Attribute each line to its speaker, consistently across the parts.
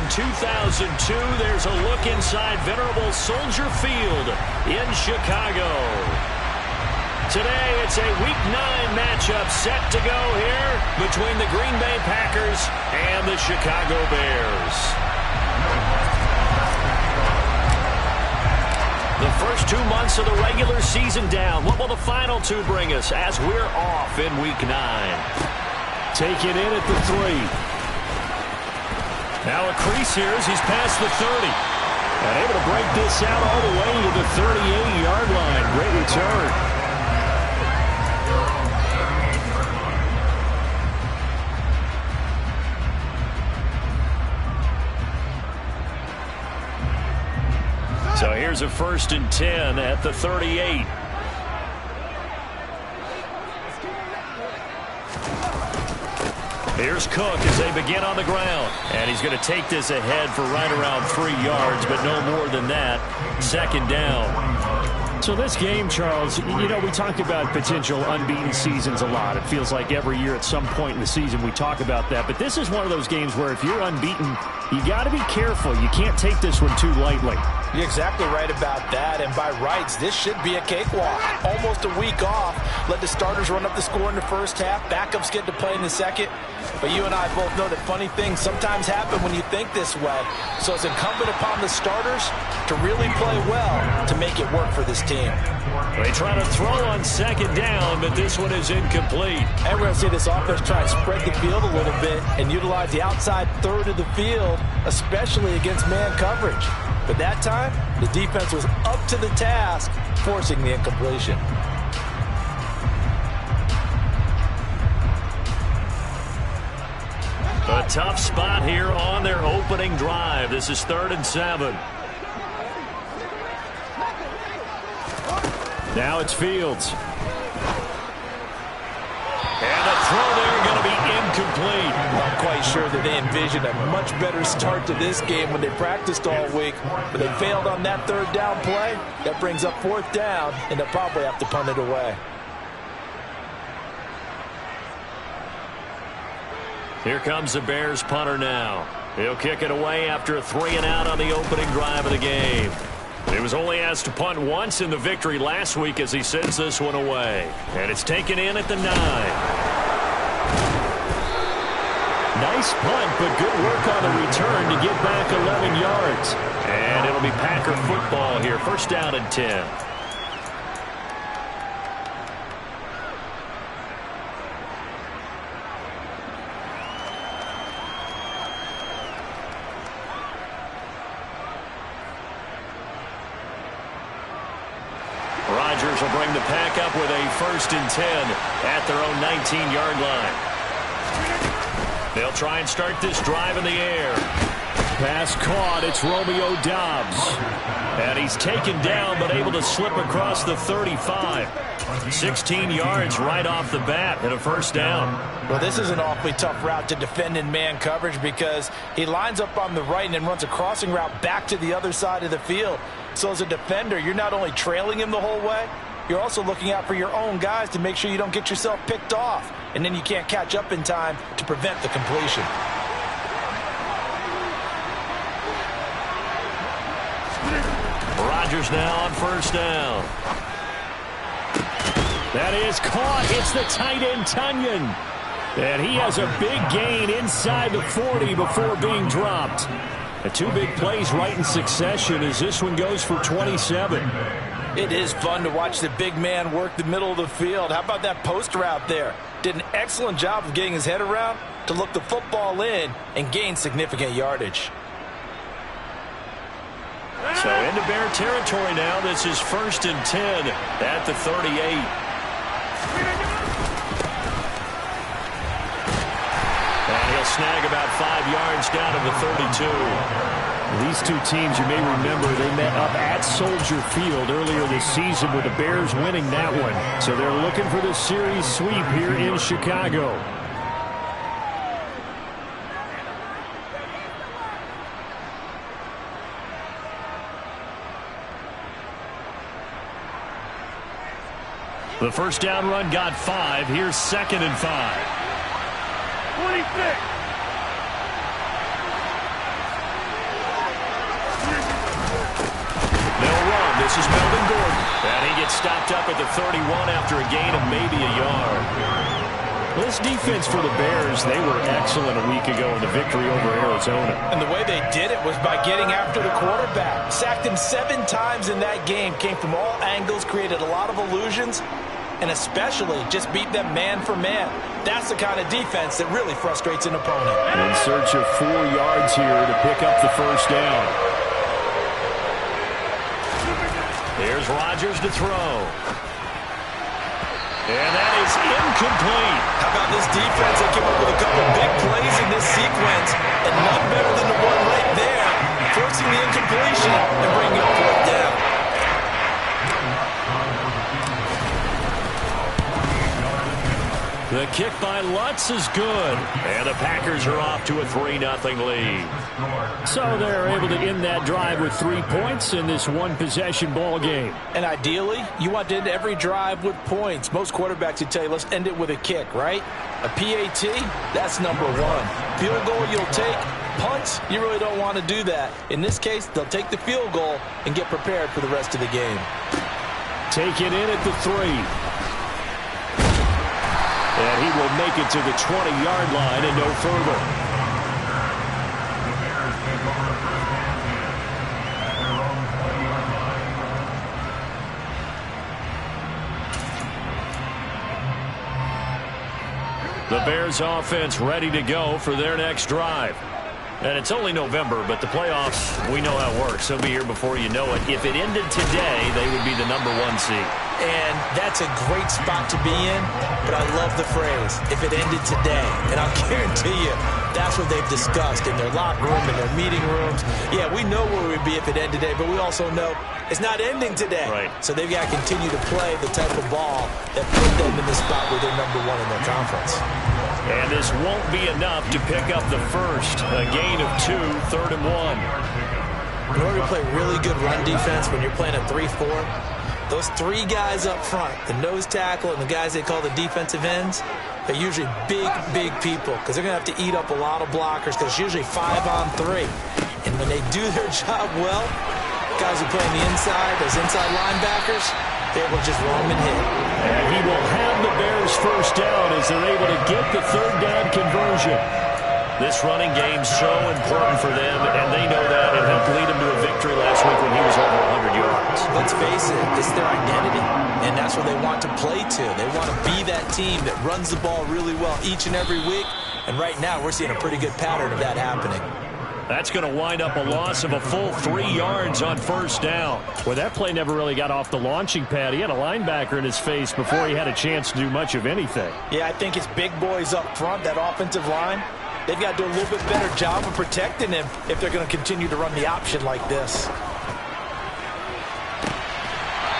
Speaker 1: 2002, there's a look inside venerable Soldier Field in Chicago. Today, it's a Week 9 matchup set to go here between the Green Bay Packers and the Chicago Bears. The first 2 months of the regular season down. What will the final two bring us as we're off in Week 9?
Speaker 2: Take it in at the 3.
Speaker 1: Now a crease here as he's past the 30.
Speaker 2: And able to break this out all the way to the 38-yard line. Great return.
Speaker 1: So here's a 1st and 10 at the 38. Here's Cook as they begin on the ground. And he's going to take this ahead for right around 3 yards, but no more than that. 2nd down.
Speaker 2: So this game, Charles, you know, we talk about potential unbeaten seasons a lot. It feels like every year at some point in the season we talk about that. But this is one of those games where if you're unbeaten, you got to be careful. You can't take this one too lightly.
Speaker 3: You're exactly right about that, and by rights, this should be a cakewalk. Almost a week off. Let the starters run up the score in the first half. Backups get to play in the second. But you and I both know that funny things sometimes happen when you think this way. So it's incumbent upon the starters to really play well to make it work for this team.
Speaker 1: They try to throw on 2nd down, but this one is incomplete.
Speaker 3: And we're going to see this offense try and spread the field a little bit and utilize the outside third of the field, especially against man coverage. But that time, the defense was up to the task, forcing the incompletion.
Speaker 1: A tough spot here on their opening drive. This is 3rd and 7.
Speaker 2: Now it's Fields.
Speaker 1: And the throw there going to be incomplete.
Speaker 3: I'm quite sure that they envisioned a much better start to this game when they practiced all week, but they failed on that 3rd down play. That brings up 4th down, and they'll probably have to punt it away.
Speaker 1: Here comes the Bears punter now. He'll kick it away after a 3-and-out on the opening drive of the game. He was only asked to punt once in the victory last week as he sends this one away. And it's taken in at the 9.
Speaker 2: Nice punt, but good work on the return to get back 11 yards.
Speaker 1: And it'll be Packer football here. 1st down and 10. Rodgers will bring the Pack up with a 1st and 10 at their own 19-yard line. They'll try and start this drive in the air.
Speaker 2: Pass caught. It's Romeo Doubs.
Speaker 1: And he's taken down but able to slip across the 35. 16 yards right off the bat and a 1st down.
Speaker 3: Well, this is an awfully tough route to defend in man coverage because he lines up on the right and then runs a crossing route back to the other side of the field. So as a defender, you're not only trailing him the whole way, you're also looking out for your own guys to make sure you don't get yourself picked off. And then you can't catch up in time to prevent the completion.
Speaker 1: Rodgers now on 1st down.
Speaker 2: That is caught. It's the tight end, Tunyon. And he has a big gain inside the 40 before being dropped. The 2 big plays right in succession as this one goes for 27.
Speaker 3: It is fun to watch the big man work the middle of the field. How about that post route there? Did an excellent job of getting his head around to look the football in and gain significant yardage.
Speaker 1: So into Bear territory now. This is 1st and 10 at the 38. And he'll snag about 5 yards down to the 32.
Speaker 2: These two teams, you may remember, they met up at Soldier Field earlier this season with the Bears winning that one. So they're looking for the series sweep here in Chicago.
Speaker 1: The 1st down run got 5. Here's 2nd and 5.
Speaker 4: 26.
Speaker 1: gets stopped up at the 31 after a gain of maybe a yard.
Speaker 2: This defense for the Bears, they were excellent a week ago in the victory over Arizona.
Speaker 3: And the way they did it was by getting after the quarterback. Sacked him 7 times in that game. Came from all angles, created a lot of illusions, and especially just beat them man for man. That's the kind of defense that really frustrates an opponent.
Speaker 2: In search of 4 yards here to pick up the first down.
Speaker 1: Here's Rodgers to throw. And that is incomplete.
Speaker 3: How about this defense? They came up with a couple big plays in this sequence, and none better than the one right there, forcing the incompletion and bringing up 4th down.
Speaker 1: The kick by Lutz is good. And the Packers are off to a 3-0 lead.
Speaker 2: So they're able to end that drive with 3 points in this one-possession ball game.
Speaker 3: And ideally, you want to end every drive with points. Most quarterbacks would tell you, let's end it with a kick, right? A PAT, that's number 1. Field goal you'll take. Punts, you really don't want to do that. In this case, they'll take the field goal and get prepared for the rest of the game.
Speaker 2: Take it in at the 3. And he will make it to the 20-yard line and no further.
Speaker 1: The Bears offense ready to go for their next drive. And it's only November, but the playoffs, we know how it works. They'll be here before you know it. If it ended today, they would be the number 1 seed.
Speaker 3: And that's a great spot to be in, but I love the phrase, if it ended today. And I'll guarantee you, that's what they've discussed in their locker room, in their meeting rooms. Yeah, we know where we'd be if it ended today, but we also know it's not ending today.
Speaker 1: Right.
Speaker 3: So they've got to continue to play the type of ball that put them in the spot where they're number 1 in their conference.
Speaker 1: And this won't be enough to pick up the first. A gain of 2, 3rd and 1.
Speaker 3: In order to play really good run defense when you're playing a 3-4, those 3 guys up front, the nose tackle and the guys they call the defensive ends, they're usually big, big people because they're going to have to eat up a lot of blockers because it's usually 5 on 3. And when they do their job well, guys who play on the inside, those inside linebackers, they're able to just roam and hit.
Speaker 2: And he will have the Bears first down as they're able to get the 3rd down conversion.
Speaker 1: This running game's so important for them, and they know that. It helped lead them to a victory last week when he was over 100 yards.
Speaker 3: Let's face it, it's their identity, and that's what they want to play to. They want to be that team that runs the ball really well each and every week, and right now we're seeing a pretty good pattern of that happening.
Speaker 1: That's going to wind up a loss of a full 3 yards on first down.
Speaker 2: Well, that play never really got off the launching pad. He had a linebacker in his face before he had a chance to do much of anything.
Speaker 3: Yeah, I think it's big boys up front, that offensive line. They've got to do a little bit better job of protecting him if they're going to continue to run the option like this.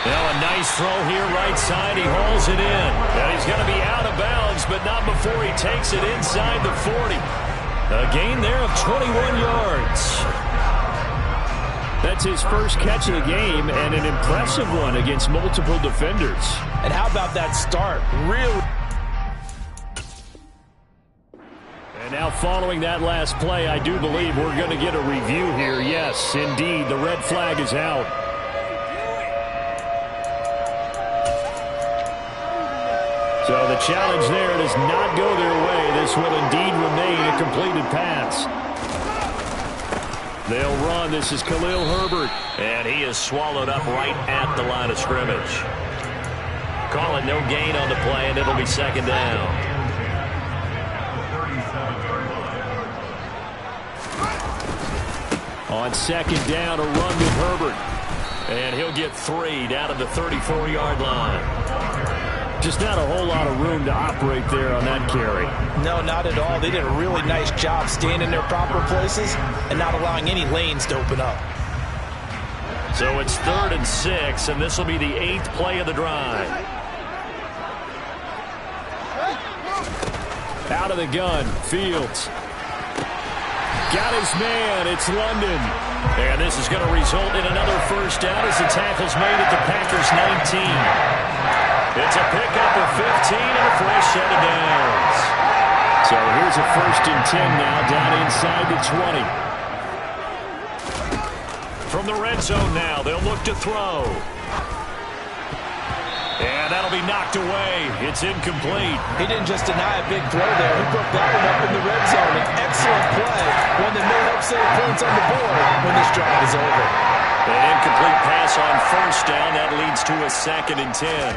Speaker 1: Now a nice throw here right side. He hauls it in. And he's going to be out of bounds, but not before he takes it inside the 40. A gain there of 21 yards.
Speaker 2: That's his first catch of the game and an impressive one against multiple defenders.
Speaker 3: And how about that start? Really.
Speaker 2: And now following that last play, I do believe we're going to get a review here. Yes, indeed, the red flag is out. So the challenge there does not go their way. This will indeed remain a completed pass. They'll run. This is Khalil Herbert.
Speaker 1: And he is swallowed up right at the line of scrimmage. Call it no gain on the play, and it'll be 2nd down.
Speaker 2: On 2nd down, a run with Herbert.
Speaker 1: And he'll get 3 down to the 34-yard line.
Speaker 2: Just not a whole lot of room to operate there on that carry.
Speaker 3: No, not at all. They did a really nice job staying in their proper places and not allowing any lanes to open up.
Speaker 1: So it's 3rd and 6, and this will be the 8th play of the drive.
Speaker 2: Out of the gun, Fields. Got his man, it's London.
Speaker 1: And this is going to result in another first down as the tackle's made at the Packers' 19. It's a pickup of 15 and a fresh set of downs.
Speaker 2: So here's a 1st and 10 now, down inside the 20.
Speaker 1: From the red zone now, they'll look to throw. And that'll be knocked away. It's incomplete.
Speaker 3: He didn't just deny a big throw there. He broke that one up in the red zone. An excellent play, one that may help save points on the board when this drive is over.
Speaker 1: An incomplete pass on first down. That leads to a 2nd and 10.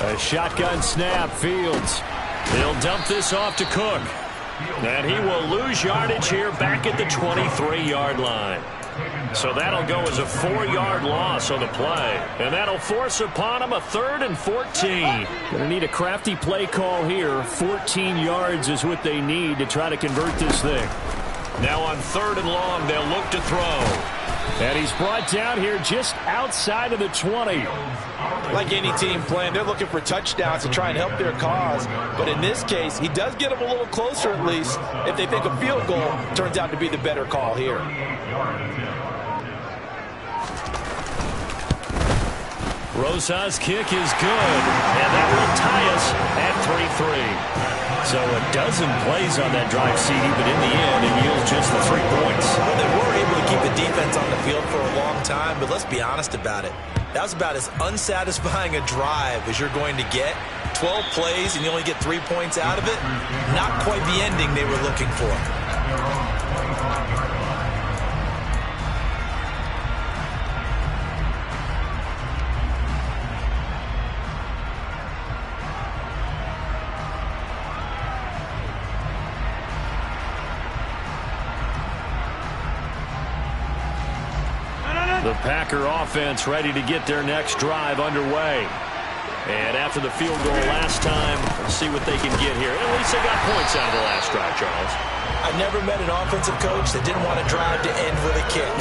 Speaker 1: A shotgun snap, Fields. He'll dump this off to Cook. And he will lose yardage here back at the 23-yard line. So that'll go as a 4-yard loss on the play. And that'll force upon him a 3rd and 14.
Speaker 2: Going to need a crafty play call here. 14 yards is what they need to try to convert this thing.
Speaker 1: Now on 3rd and long, they'll look to throw.
Speaker 2: And he's brought down here just outside of the 20.
Speaker 3: Like any team playing, they're looking for touchdowns to try and help their cause. But in this case, he does get them a little closer at least if they think a field goal turns out to be the better call here.
Speaker 1: Rosa's kick is good, and that will tie us at 3-3. So a dozen plays on that drive, CD, but in the end, it yields just the 3 points.
Speaker 3: Well, they were able to keep the defense on the field for a long time, but let's be honest about it. That was about as unsatisfying a drive as you're going to get. 12 plays, and you only get 3 points out of it. Not quite the ending they were looking for.
Speaker 1: The Packer offense ready to get their next drive underway. And after the field goal last time, let's see what they can get here. At least they got points out of the last drive, Charles.
Speaker 3: I've never met an offensive coach that didn't want to drive to end with a kick.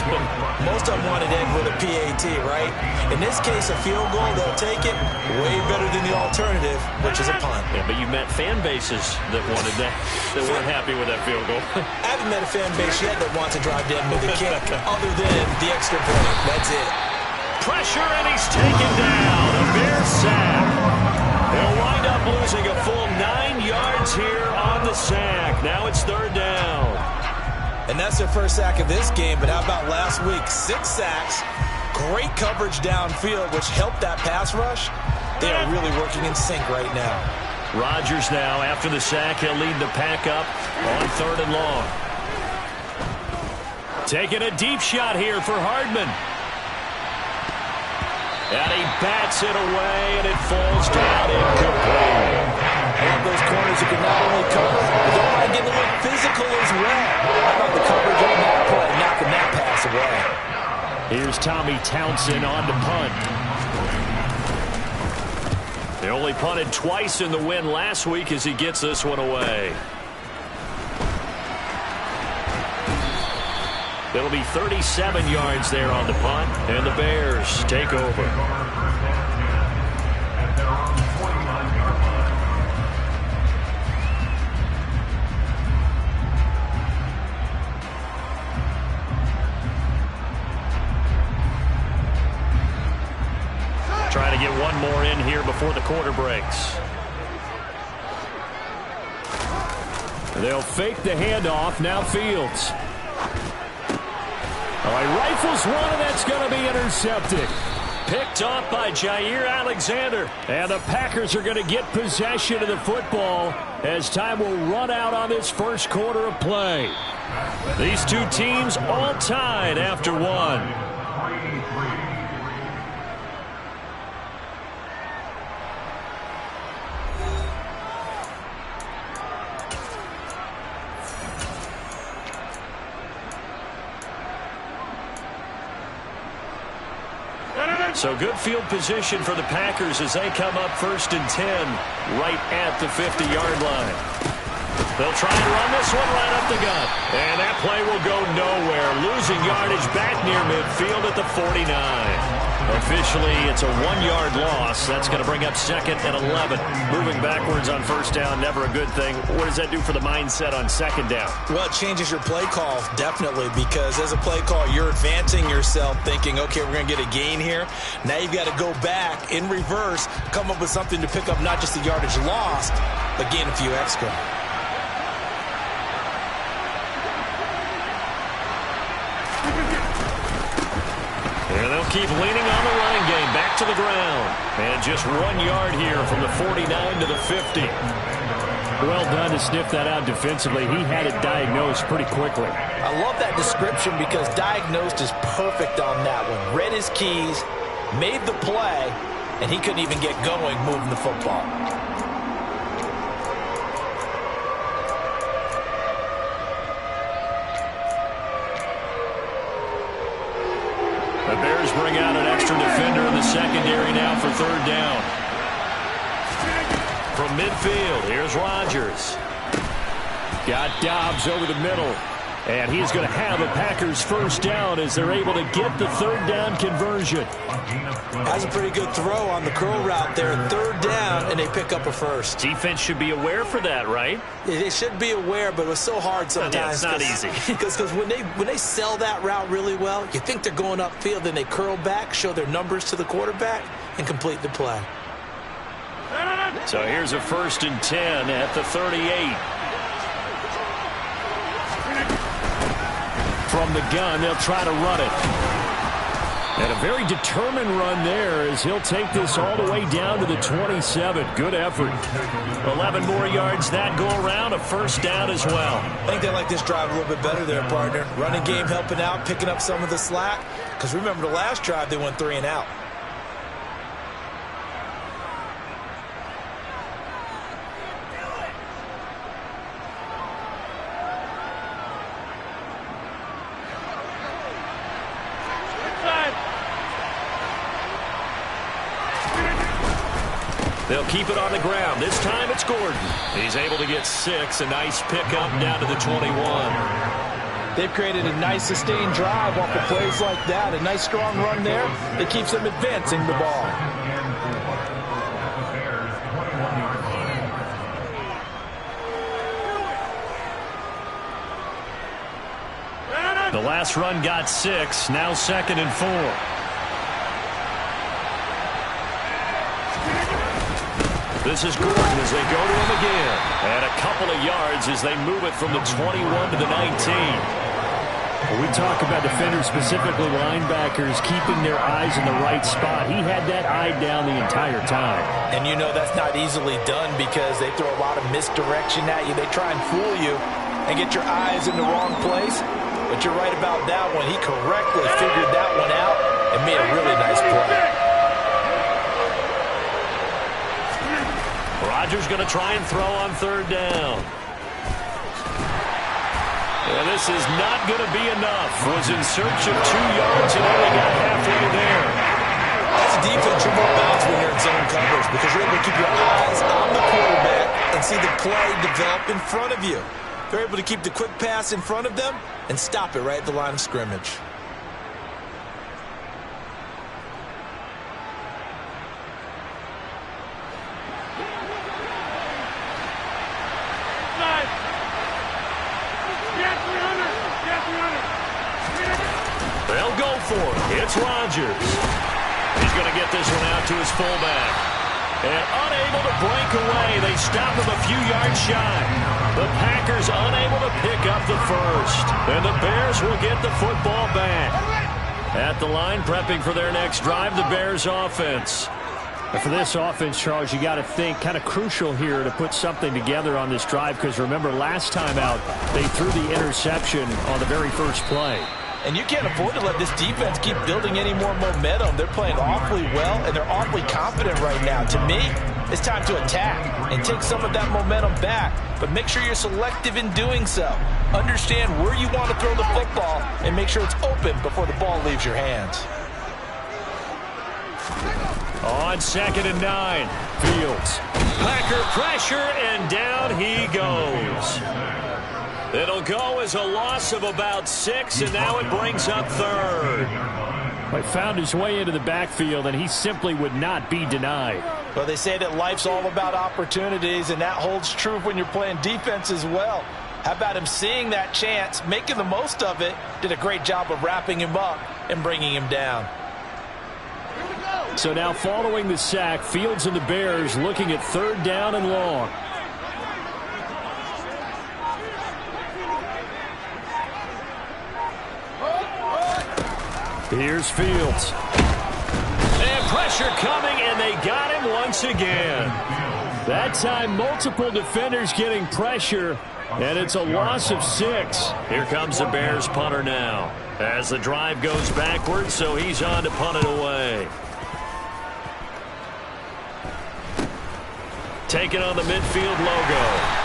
Speaker 3: Most of them wanted to end with a PAT, right? In this case, a field goal, they'll take it way better than the alternative, which is a punt.
Speaker 1: Yeah, but you met fan bases that wanted that weren't happy with that field goal.
Speaker 3: I haven't met a fan base yet that wants to drive to end with a kick other than the extra point. That's it.
Speaker 1: Pressure, and he's taken down. A Bears sack. They'll wind up losing a full 9 yards here on the sack. Now it's 3rd down.
Speaker 3: And that's their first sack of this game, but how about last week? 6 sacks, great coverage downfield, which helped that pass rush. They are really working in sync right now.
Speaker 1: Rodgers now, after the sack, he'll lead the pack up on 3rd and long. Taking a deep shot here for Hardman. And he bats it away, and it falls down incomplete.
Speaker 3: I love those corners who can not only cover, but don't mind getting a little physical as well. How about the coverage on that play, knocking that pass away?
Speaker 2: Here's Tommy Townsend on to punt.
Speaker 1: They only punted twice in the win last week as he gets this one away. It'll be 37 yards there on the punt, and the Bears take over. Trying to get one more in here before the quarter breaks.
Speaker 2: They'll fake the handoff. Now Fields. Oh, he rifles one, and that's going to be intercepted.
Speaker 1: Picked off by Jair Alexander.
Speaker 2: And the Packers are going to get possession of the football as time will run out on this first quarter of play.
Speaker 1: These two teams all tied after one. So good field position for the Packers as they come up 1st and 10 right at the 50-yard line. They'll try and run this one right up the gut. And that play will go nowhere. Losing yardage back near midfield at the 49. Officially, it's a 1-yard loss. That's going to bring up 2nd and 11. Moving backwards on 1st down, never a good thing. What does that do for the mindset on 2nd down?
Speaker 3: Well, it changes your play call, definitely, because as a play call, you're advancing yourself thinking, okay, we're going to get a gain here. Now you've got to go back in reverse, come up with something to pick up not just the yardage lost, but gain a few extra.
Speaker 1: keep leaning on the running game. Back to the ground. And just 1 yard here from the 49 to the 50.
Speaker 2: Well done to sniff that out defensively. He had it diagnosed pretty quickly.
Speaker 3: I love that description because diagnosed is perfect on that one. Read his keys, made the play, and he couldn't even get going moving the football.
Speaker 1: The Bears bring out an extra defender in the secondary now for third down. From midfield, here's Rodgers.
Speaker 2: Got Dobbs over the middle. And he's going to have a Packers first down as they're able to get the third down conversion.
Speaker 3: That's a pretty good throw on the curl route there. Third down, and they pick up a first.
Speaker 1: Defense should be aware for that, right?
Speaker 3: They should be aware, but it was so hard sometimes.
Speaker 1: Yeah, it's not easy.
Speaker 3: Because when they sell that route really well, you think they're going upfield, then they curl back, show their numbers to the quarterback, and complete the play.
Speaker 1: So here's a 1st and 10 at the 38. From the gun, they'll try to run it. And a very determined run there as he'll take this all the way down to the 27. Good effort. 11 more yards that go around, a first down as well.
Speaker 3: I think they like this drive a little bit better there, partner. Running game helping out, picking up some of the slack. Because remember the last drive, they went 3 and out.
Speaker 1: They'll keep it on the ground. This time it's Gordon. He's able to get 6. A nice pickup down to the 21.
Speaker 3: They've created a nice sustained drive off of plays like that. A nice strong run there that keeps them advancing the ball.
Speaker 1: The last run got 6. Now 2nd and 4. This is Gordon as they go to him again. And a couple of yards as they move it from the 21 to the 19.
Speaker 2: When we talk about defenders, specifically linebackers, keeping their eyes in the right spot. He had that eye down the entire time.
Speaker 3: And you know that's not easily done because they throw a lot of misdirection at you. They try and fool you and get your eyes in the wrong place. But you're right about that one. He correctly figured that one out and made a really nice play.
Speaker 1: Rodgers going to try and throw on third down. And this is not going to be enough. Was in search of 2 yards and only got halfway there.
Speaker 3: As a defense, you're more balanced when you're in zone coverage because you're able to keep your eyes on the quarterback and see the play develop in front of you. They're able to keep the quick pass in front of them and stop it right at the line of scrimmage.
Speaker 1: They'll go for it. It's Rodgers. He's going to get this one out to his fullback. And unable to break away. They stop him a few yards shy. The Packers unable to pick up the first. And the Bears will get the football back. At the line, prepping for their next drive, the Bears offense.
Speaker 2: And for this offense, Charles, you got to think kind of crucial here to put something together on this drive because remember last time out, they threw the interception on the very first play.
Speaker 3: And you can't afford to let this defense keep building any more momentum. They're playing awfully well, and they're awfully confident right now. To me, it's time to attack and take some of that momentum back. But make sure you're selective in doing so. Understand where you want to throw the football and make sure it's open before the ball leaves your hands.
Speaker 1: On 2nd and 9, Fields. Packer pressure, and down he goes. It'll go as a loss of about 6, and now it brings up third.
Speaker 2: He found his way into the backfield, and he simply would not be denied.
Speaker 3: Well, they say that life's all about opportunities, and that holds true when you're playing defense as well. How about him seeing that chance, making the most of it, did a great job of wrapping him up and bringing him down.
Speaker 2: So now following the sack, Fields and the Bears looking at third down and long. Here's Fields.
Speaker 1: And pressure coming, and they got him once again.
Speaker 2: That time, multiple defenders getting pressure, and it's a loss of 6.
Speaker 1: Here comes the Bears punter now. As the drive goes backwards, so he's on to punt it away. Taking on the midfield logo.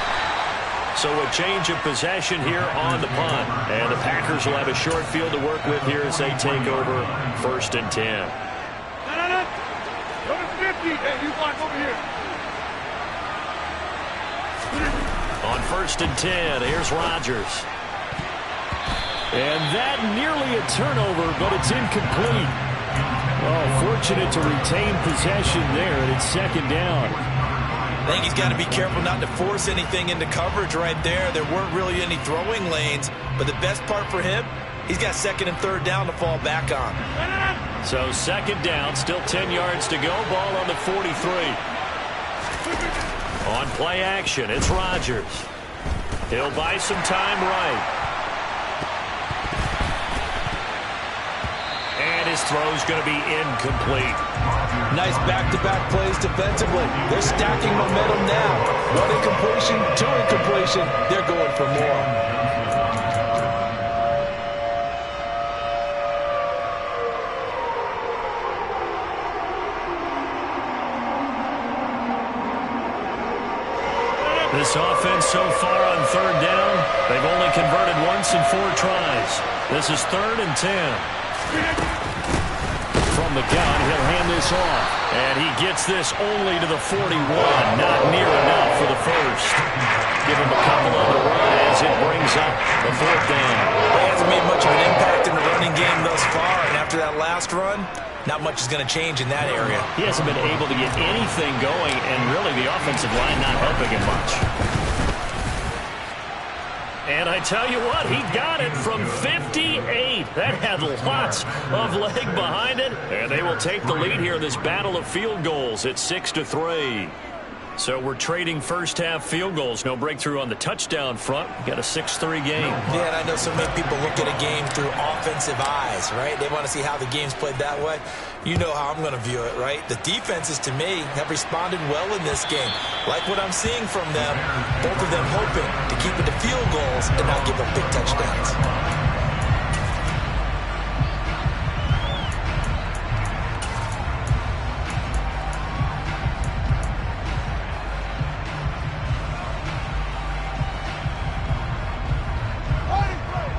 Speaker 1: So a change of possession here on the punt. And the Packers will have a short field to work with here as they take over 1st and 10.
Speaker 4: Number 50. Hey, you block over here.
Speaker 1: On 1st and 10, here's Rodgers.
Speaker 2: And that nearly a turnover, but it's incomplete. Oh, fortunate to retain possession there, and it's 2nd down.
Speaker 3: I think he's got to be careful not to force anything into coverage right there. There weren't really any throwing lanes, but the best part for him, he's got 2nd and 3rd down to fall back on.
Speaker 1: So 2nd down, still 10 yards to go. Ball on the 43. On play action, it's Rodgers. He'll buy some time right. And his throw's going to be incomplete.
Speaker 3: Nice back-to-back plays defensively. They're stacking momentum now. 1 incompletion, 2 incompletion. They're going for more.
Speaker 1: This offense so far on 3rd down, they've only converted once in 4 tries. This is 3rd and 10.
Speaker 2: From the gun, he'll hand this off.
Speaker 1: And he gets this only to the 41. Not near enough for the first. Give him a couple on the run as it brings up the 4th down.
Speaker 3: He hasn't made much of an impact in the running game thus far, and after that last run, not much is going to change in that area.
Speaker 1: He hasn't been able to get anything going, and really the offensive line not helping him much. And I tell you what, he got it from 58. That had lots of leg behind it. And they will take the lead here in this battle of field goals at 6-3. So we're trading first-half field goals. No breakthrough on the touchdown front. Got a 6-3 game.
Speaker 3: Yeah, and I know so many people look at a game through offensive eyes, right? They want to see how the game's played that way. You know how I'm going to view it, right? The defenses, to me, have responded well in this game. Like what I'm seeing from them, both of them hoping to keep it to field goals and not give up big touchdowns.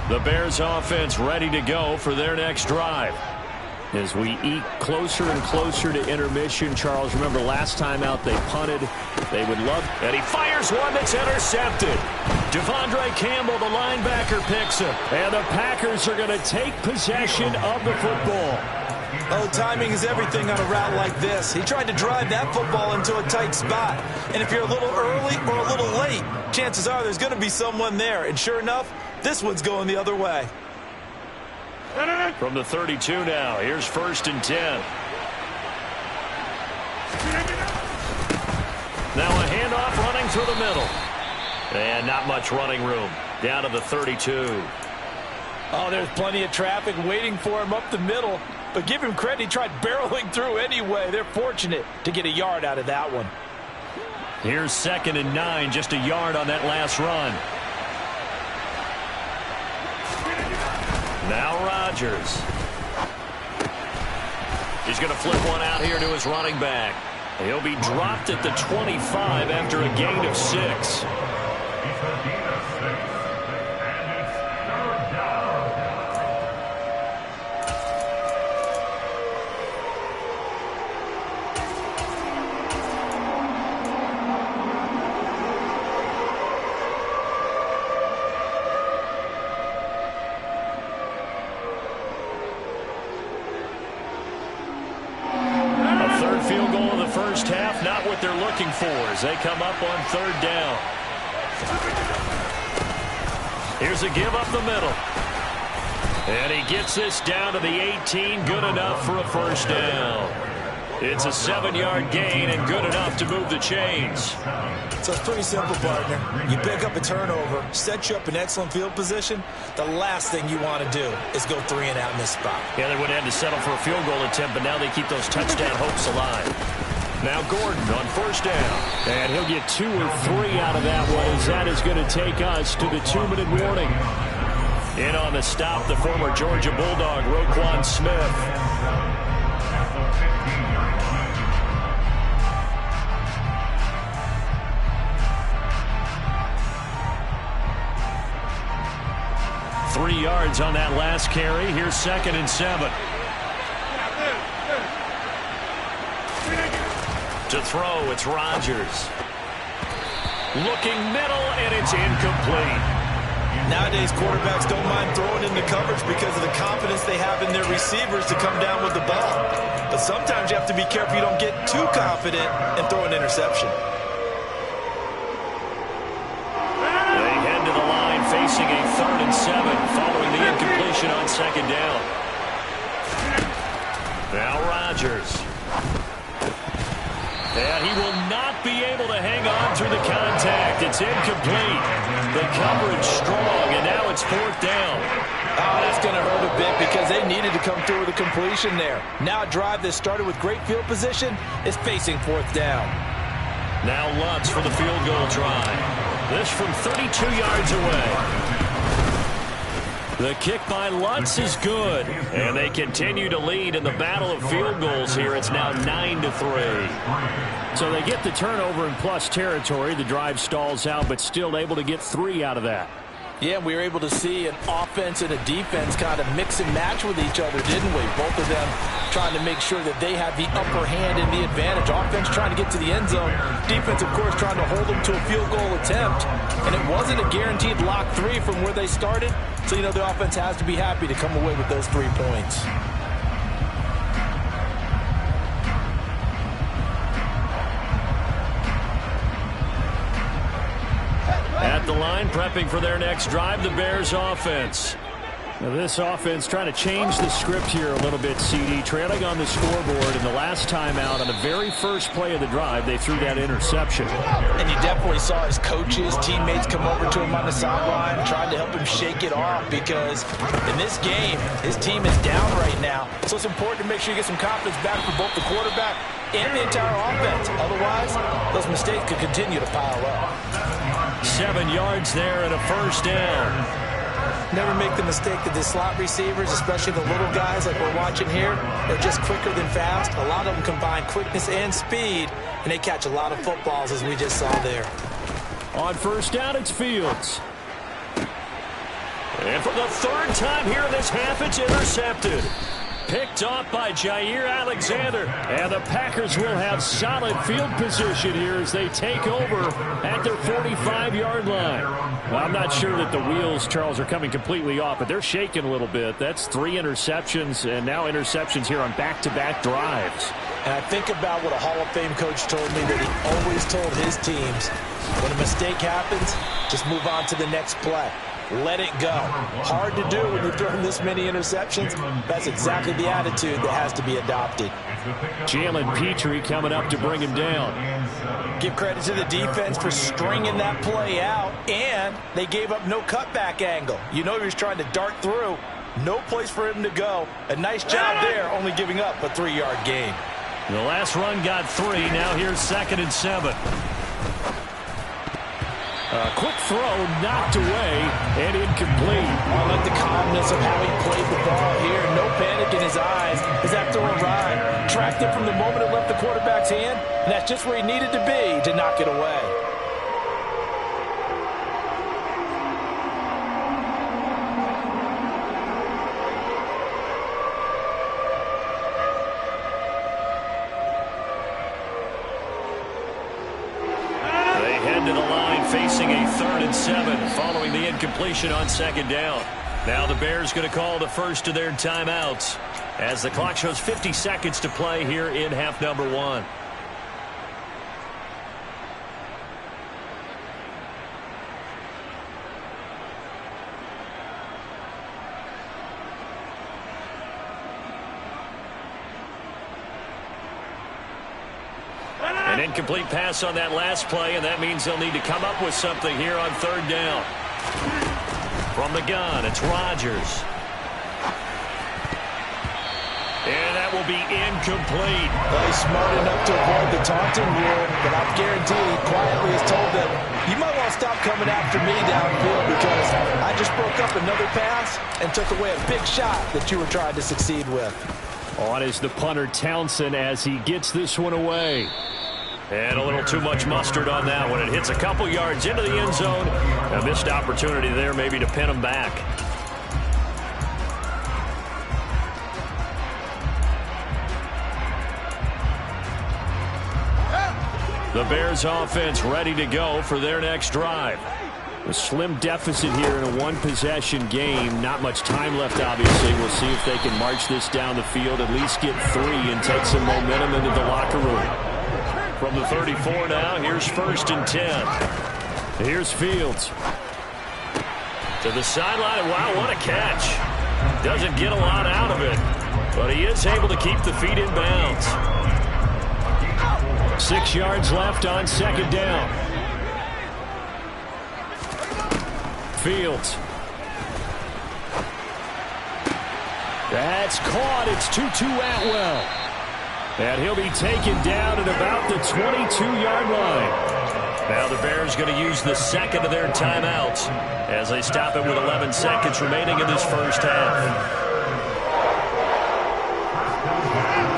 Speaker 1: The Bears offense ready to go for their next drive.
Speaker 2: As we eke closer and closer to intermission, Charles, remember last time out they punted. They would love.
Speaker 1: And he fires one that's intercepted. Devondre Campbell, the linebacker, picks it.
Speaker 2: And the Packers are going to take possession of the football.
Speaker 3: Oh, timing is everything on a route like this. He tried to drive that football into a tight spot. And if you're a little early or a little late, chances are there's going to be someone there. And sure enough, this one's going the other way.
Speaker 1: From the 32 now, here's 1st and 10. Now a handoff running through the middle. And not much running room. Down to the 32.
Speaker 3: Oh, there's plenty of traffic waiting for him up the middle. But give him credit, he tried barreling through anyway. They're fortunate to get a yard out of that one.
Speaker 1: Here's 2nd and 9, just a yard on that last run. Now Rodgers. He's going to flip one out here to his running back. He'll be dropped at the 25 after a gain of 6. Field goal in the first half, not what they're looking for as they come up on 3rd down. Here's a give up the middle. And he gets this down to the 18, good enough for a 1st down. It's a 7-yard gain and good enough to move the chains.
Speaker 3: So it's pretty simple, partner. You pick up a turnover, set you up in excellent field position. The last thing you want to do is go 3 and out in this spot.
Speaker 1: Yeah, they would have had to settle for a field goal attempt, but now they keep those touchdown hopes alive. Now Gordon on first down.
Speaker 2: And he'll get 2 or 3 out of that one, as that is going to take us to the 2-minute warning.
Speaker 1: In on the stop, the former Georgia Bulldog, Roquan Smith. Three yards on that last carry. Here's 2nd and 7. To throw, it's Rodgers. Looking middle, and it's incomplete.
Speaker 3: Nowadays, quarterbacks don't mind throwing into coverage because of the confidence they have in their receivers to come down with the ball. But sometimes you have to be careful you don't get too confident and throw an interception.
Speaker 1: They head to the line facing a 3rd and 7 following the incompletion on 2nd down. Now Rodgers. And he will not be able to hang on through the contact. It's incomplete. The coverage strong, and now it's 4th down.
Speaker 3: Oh, that's going to hurt a bit because they needed to come through with a completion there. Now a drive that started with great field position is facing 4th down.
Speaker 1: Now Lutz for the field goal try. This from 32 yards away. The kick by Lutz is good, and they continue to lead in the battle of field goals here. It's now 9-3.
Speaker 2: So they get the turnover in plus territory. The drive stalls out, but still able to get 3 out of that.
Speaker 3: Yeah, we were able to see an offense and a defense kind of mix and match with each other, didn't we? Both of them trying to make sure that they have the upper hand and the advantage. Offense trying to get to the end zone. Defense, of course, trying to hold them to a field goal attempt. And it wasn't a guaranteed lock 3 from where they started. So, you know, the offense has to be happy to come away with those 3 points.
Speaker 1: At the line, prepping for their next drive, the Bears offense.
Speaker 2: Now this offense trying to change the script here a little bit, CD. Trailing on the scoreboard, and the last time out on the very first play of the drive, they threw that interception.
Speaker 3: And you definitely saw his coaches, teammates come over to him on the sideline, trying to help him shake it off because in this game, his team is down right now. So it's important to make sure you get some confidence back for both the quarterback and the entire offense. Otherwise, those mistakes could continue to pile up.
Speaker 1: 7 yards there and a 1st down.
Speaker 3: Never make the mistake that the slot receivers, especially the little guys like we're watching here, are just quicker than fast. A lot of them combine quickness and speed, and they catch a lot of footballs, as we just saw there.
Speaker 2: On 1st down, it's Fields.
Speaker 1: And for the 3rd time here in this half, it's intercepted. Picked off by Jair Alexander.
Speaker 2: And the Packers will have solid field position here as they take over at their 45-yard line. Well, I'm not sure that the wheels, Charles, are coming completely off, but they're shaking a little bit. That's 3 interceptions, and now interceptions here on back-to-back drives.
Speaker 3: And I think about what a Hall of Fame coach told me that he always told his teams, when a mistake happens, just move on to the next play. Let it go. Hard to do when you're throwing this many interceptions. That's exactly the attitude that has to be adopted.
Speaker 2: Jalen Petrie coming up to bring him down.
Speaker 3: Give credit to the defense for stringing that play out, and they gave up no cutback angle. You know he was trying to dart through. No place for him to go. A nice job there, only giving up a 3-yard gain.
Speaker 1: The last run got 3. Now here's 2nd and 7.
Speaker 2: A quick throw knocked away and incomplete.
Speaker 3: I like the calmness of how he played the ball here. No panic in his eyes as that throw arrived. Tracked it from the moment it left the quarterback's hand, and that's just where he needed to be to knock it away.
Speaker 1: To the line facing a 3rd and 7 following the incompletion on 2nd down. Now the Bears going to call the first of their timeouts as the clock shows 50 seconds to play here in half number 1. An incomplete pass on that last play, and that means they'll need to come up with something here on third down. From the gun, it's Rodgers. And that will be incomplete.
Speaker 3: Well, he's smart enough to avoid the taunting rule, but I'm guaranteed he quietly has told them, you might want to stop coming after me downfield because I just broke up another pass and took away a big shot that you were trying to succeed with.
Speaker 2: On is the punter, Townsend, as he gets this one away.
Speaker 1: And a little too much mustard on that one. It hits a couple yards into the end zone. A missed opportunity there maybe to pin him back. The Bears offense ready to go for their next drive. A slim deficit here in a one-possession game. Not much time left, obviously. We'll see if they can march this down the field, at least get 3 and take some momentum into the locker room. From the 34 now, here's 1st and 10. Here's Fields. To the sideline. Wow, what a catch. Doesn't get a lot out of it, but he is able to keep the feet in bounds. 6 yards left on 2nd down. Fields. That's caught. It's Tutu Atwell. And he'll be taken down at about the 22-yard line. Now the Bears going to use the second of their timeouts as they stop it with 11 seconds remaining in this first half.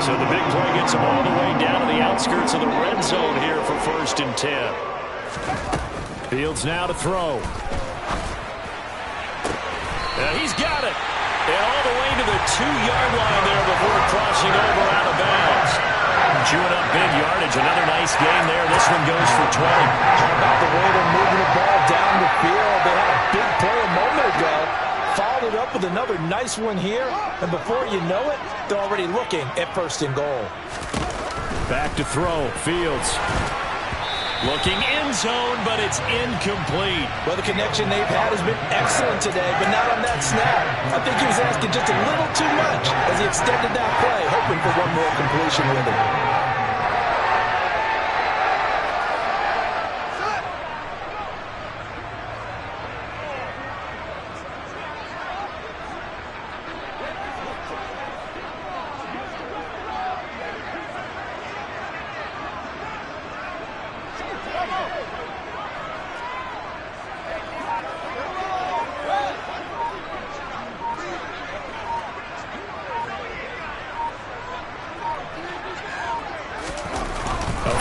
Speaker 1: So the big play gets him all the way down to the outskirts of the red zone here for 1st and 10. Fields now to throw. He's got it. And all the way to the 2-yard line there before crossing over out of bounds. Chewing up big yardage. Another nice game there. This one goes for 20.
Speaker 3: How about the way they're moving the ball down the field? They had a big play a moment ago. Followed it up with another nice one here. And before you know it, they're already looking at 1st and goal.
Speaker 2: Back to throw. Fields.
Speaker 1: Looking end zone, but it's incomplete.
Speaker 3: Well, the connection they've had has been excellent today, but not on that snap. I think he was asking just a little too much as he extended that play, hoping for one more completion with it.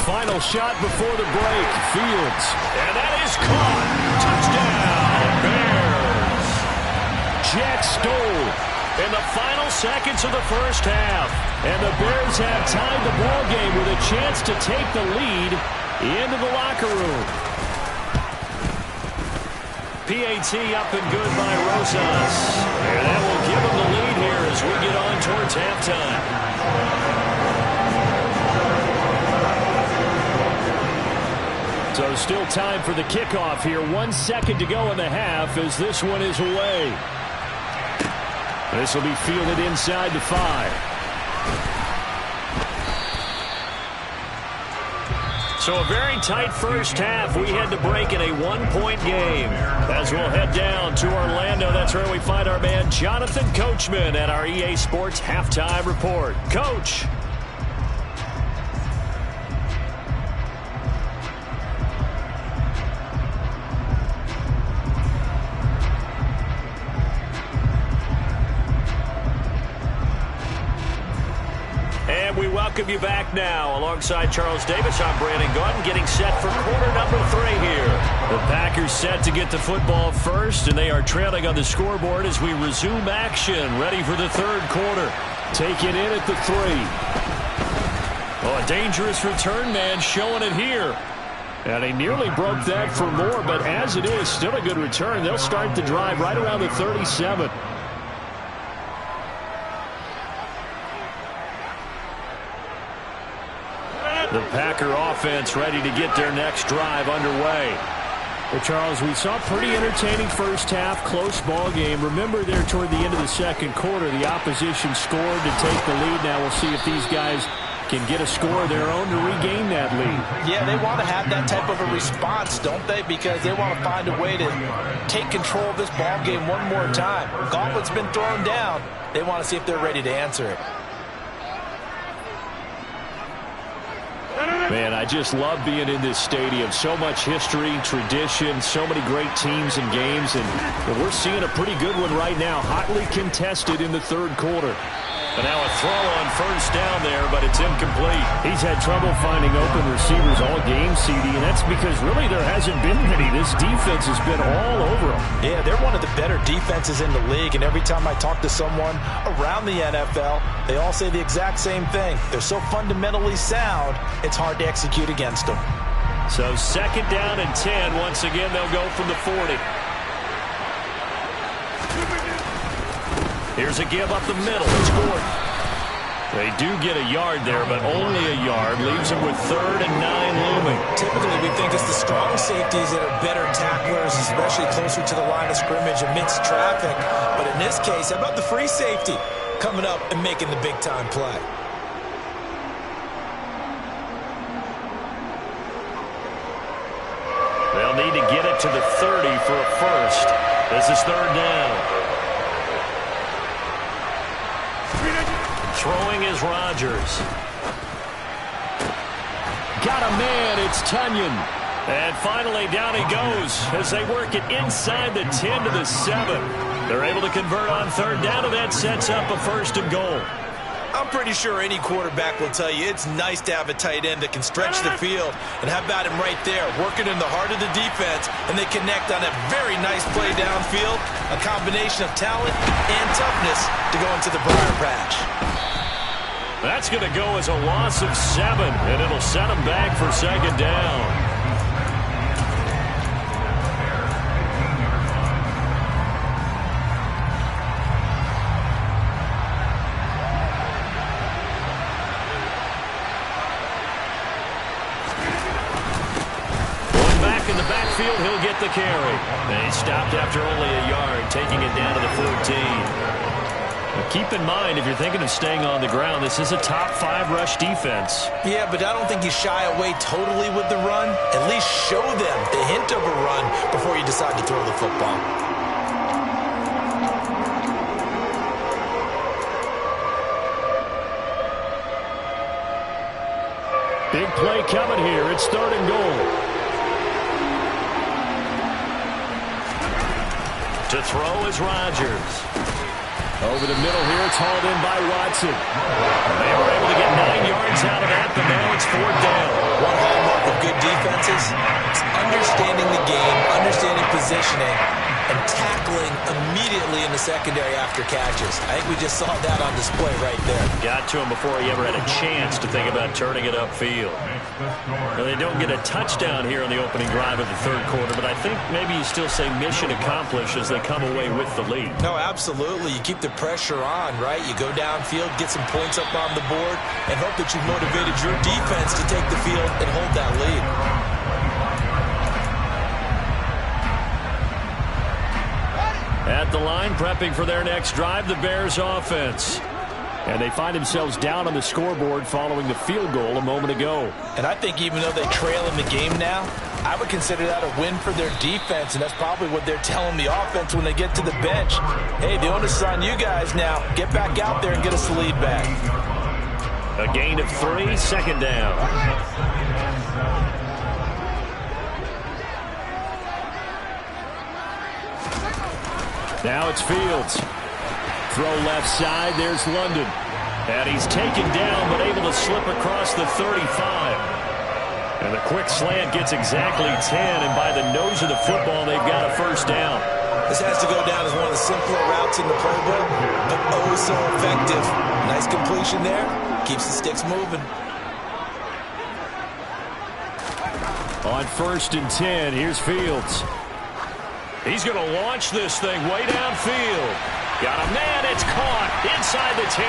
Speaker 2: Final shot before the break. Fields.
Speaker 1: And that is caught. Touchdown, Bears.
Speaker 2: Jack Stoll
Speaker 1: in the final seconds of the first half.
Speaker 2: And the Bears have tied the ball game with a chance to take the lead into the locker room.
Speaker 1: PAT up and good by Rosas. And that will give them the lead here as we get on towards halftime.
Speaker 2: So still time for the kickoff here. 1 second to go in the half as this one is away. This will be fielded inside the 5.
Speaker 1: So a very tight first half. We had to break in a 1-point game. As we'll head down to Orlando, that's where we find our man Jonathan Coachman at our EA Sports Halftime Report. Coach. We welcome you back now. Alongside Charles Davis, I'm Brandon Gordon, getting set for quarter number 3 here. The Packers set to get the football first, and they are trailing on the scoreboard as we resume action, ready for the third quarter.
Speaker 2: Taken in at the 3.
Speaker 1: Oh, a dangerous return man showing it here.
Speaker 2: And he nearly broke that for more, but as it is, still a good return. They'll start the drive right around the 37.
Speaker 1: The Packer offense ready to get their next drive underway.
Speaker 2: Well, Charles, we saw a pretty entertaining first half, close ball game. Remember there toward the end of the second quarter, the opposition scored to take the lead. Now we'll see if these guys can get a score of their own to regain that lead.
Speaker 3: Yeah, they want to have that type of a response, don't they? Because they want to find a way to take control of this ball game one more time. Gauntlet's been thrown down. They want to see if they're ready to answer it.
Speaker 2: Man, I just love being in this stadium. So much history, tradition, so many great teams and games, and we're seeing a pretty good one right now, hotly contested in the third quarter.
Speaker 1: And now a throw on first down there, but it's incomplete.
Speaker 2: He's had trouble finding open receivers all game, CD, and that's because really there hasn't been many. This defense has been all over them.
Speaker 3: Yeah, they're one of the better defenses in the league, and every time I talk to someone around the NFL, they all say the exact same thing. They're so fundamentally sound, it's hard to execute against them.
Speaker 1: So second down and 10. Once again, they'll go from the 40. Here's a give up the middle. It's Gordon. They do get a yard there, but only a yard. Leaves them with 3rd and 9 looming.
Speaker 3: Typically, we think it's the strong safeties that are better tacklers, especially closer to the line of scrimmage amidst traffic. But in this case, how about the free safety coming up and making the big-time play?
Speaker 1: They'll need to get it to the 30 for a first. This is 3rd down. Throwing is Rodgers.
Speaker 2: Got a man, it's Tunyon.
Speaker 1: And finally down he goes as they work it inside the 10 to the 7. They're able to convert on 3rd down, and that sets up a 1st and goal.
Speaker 3: I'm pretty sure any quarterback will tell you it's nice to have a tight end that can stretch the field. And how about him right there, working in the heart of the defense, and they connect on a very nice play downfield, a combination of talent and toughness to go into the briar patch.
Speaker 1: That's going to go as a loss of 7, and it'll set them back for 2nd down. Going back in the backfield, he'll get the carry. And he stopped after only a yard, taking it down to the 14. Keep in mind, if you're thinking of staying on the ground, this is a top 5 rush defense.
Speaker 3: Yeah, but I don't think you shy away totally with the run. At least show them the hint of a run before you decide to throw the football.
Speaker 2: Big play coming here. It's 3rd and goal.
Speaker 1: To throw is Rodgers.
Speaker 2: Over the middle here, it's hauled in by Watson.
Speaker 1: They were able to get 9 yards out of that, but now it's 4th down.
Speaker 3: One hallmark of good defenses is understanding the game, understanding positioning, and tackling immediately in the secondary after catches. I think we just saw that on display right there.
Speaker 1: Got to him before he ever had a chance to think about turning it upfield. Well, they don't get a touchdown here on the opening drive of the 3rd quarter, but I think maybe you still say mission accomplished as they come away with the lead.
Speaker 3: No, absolutely. You keep the pressure on, right? You go downfield, get some points up on the board, and hope that you've motivated your defense to take the field and hold that lead.
Speaker 1: At the line, prepping for their next drive, the Bears offense.
Speaker 2: And they find themselves down on the scoreboard following the field goal a moment ago.
Speaker 3: And I think even though they trail in the game now, I would consider that a win for their defense, and that's probably what they're telling the offense when they get to the bench. Hey, the onus is on you guys now. Get back out there and get us the lead back.
Speaker 1: A gain of 3, 2nd down.
Speaker 2: Now it's Fields. Throw left side, there's London. And he's taken down, but able to slip across the 35. And the quick slant gets exactly 10, and by the nose of the football, they've got a 1st down.
Speaker 3: This has to go down as one of the simpler routes in the playbook, but oh so effective. Nice completion there. Keeps the sticks moving.
Speaker 2: On 1st and 10, here's Fields.
Speaker 1: He's going to launch this thing way downfield. Got a man, it's caught inside the 10.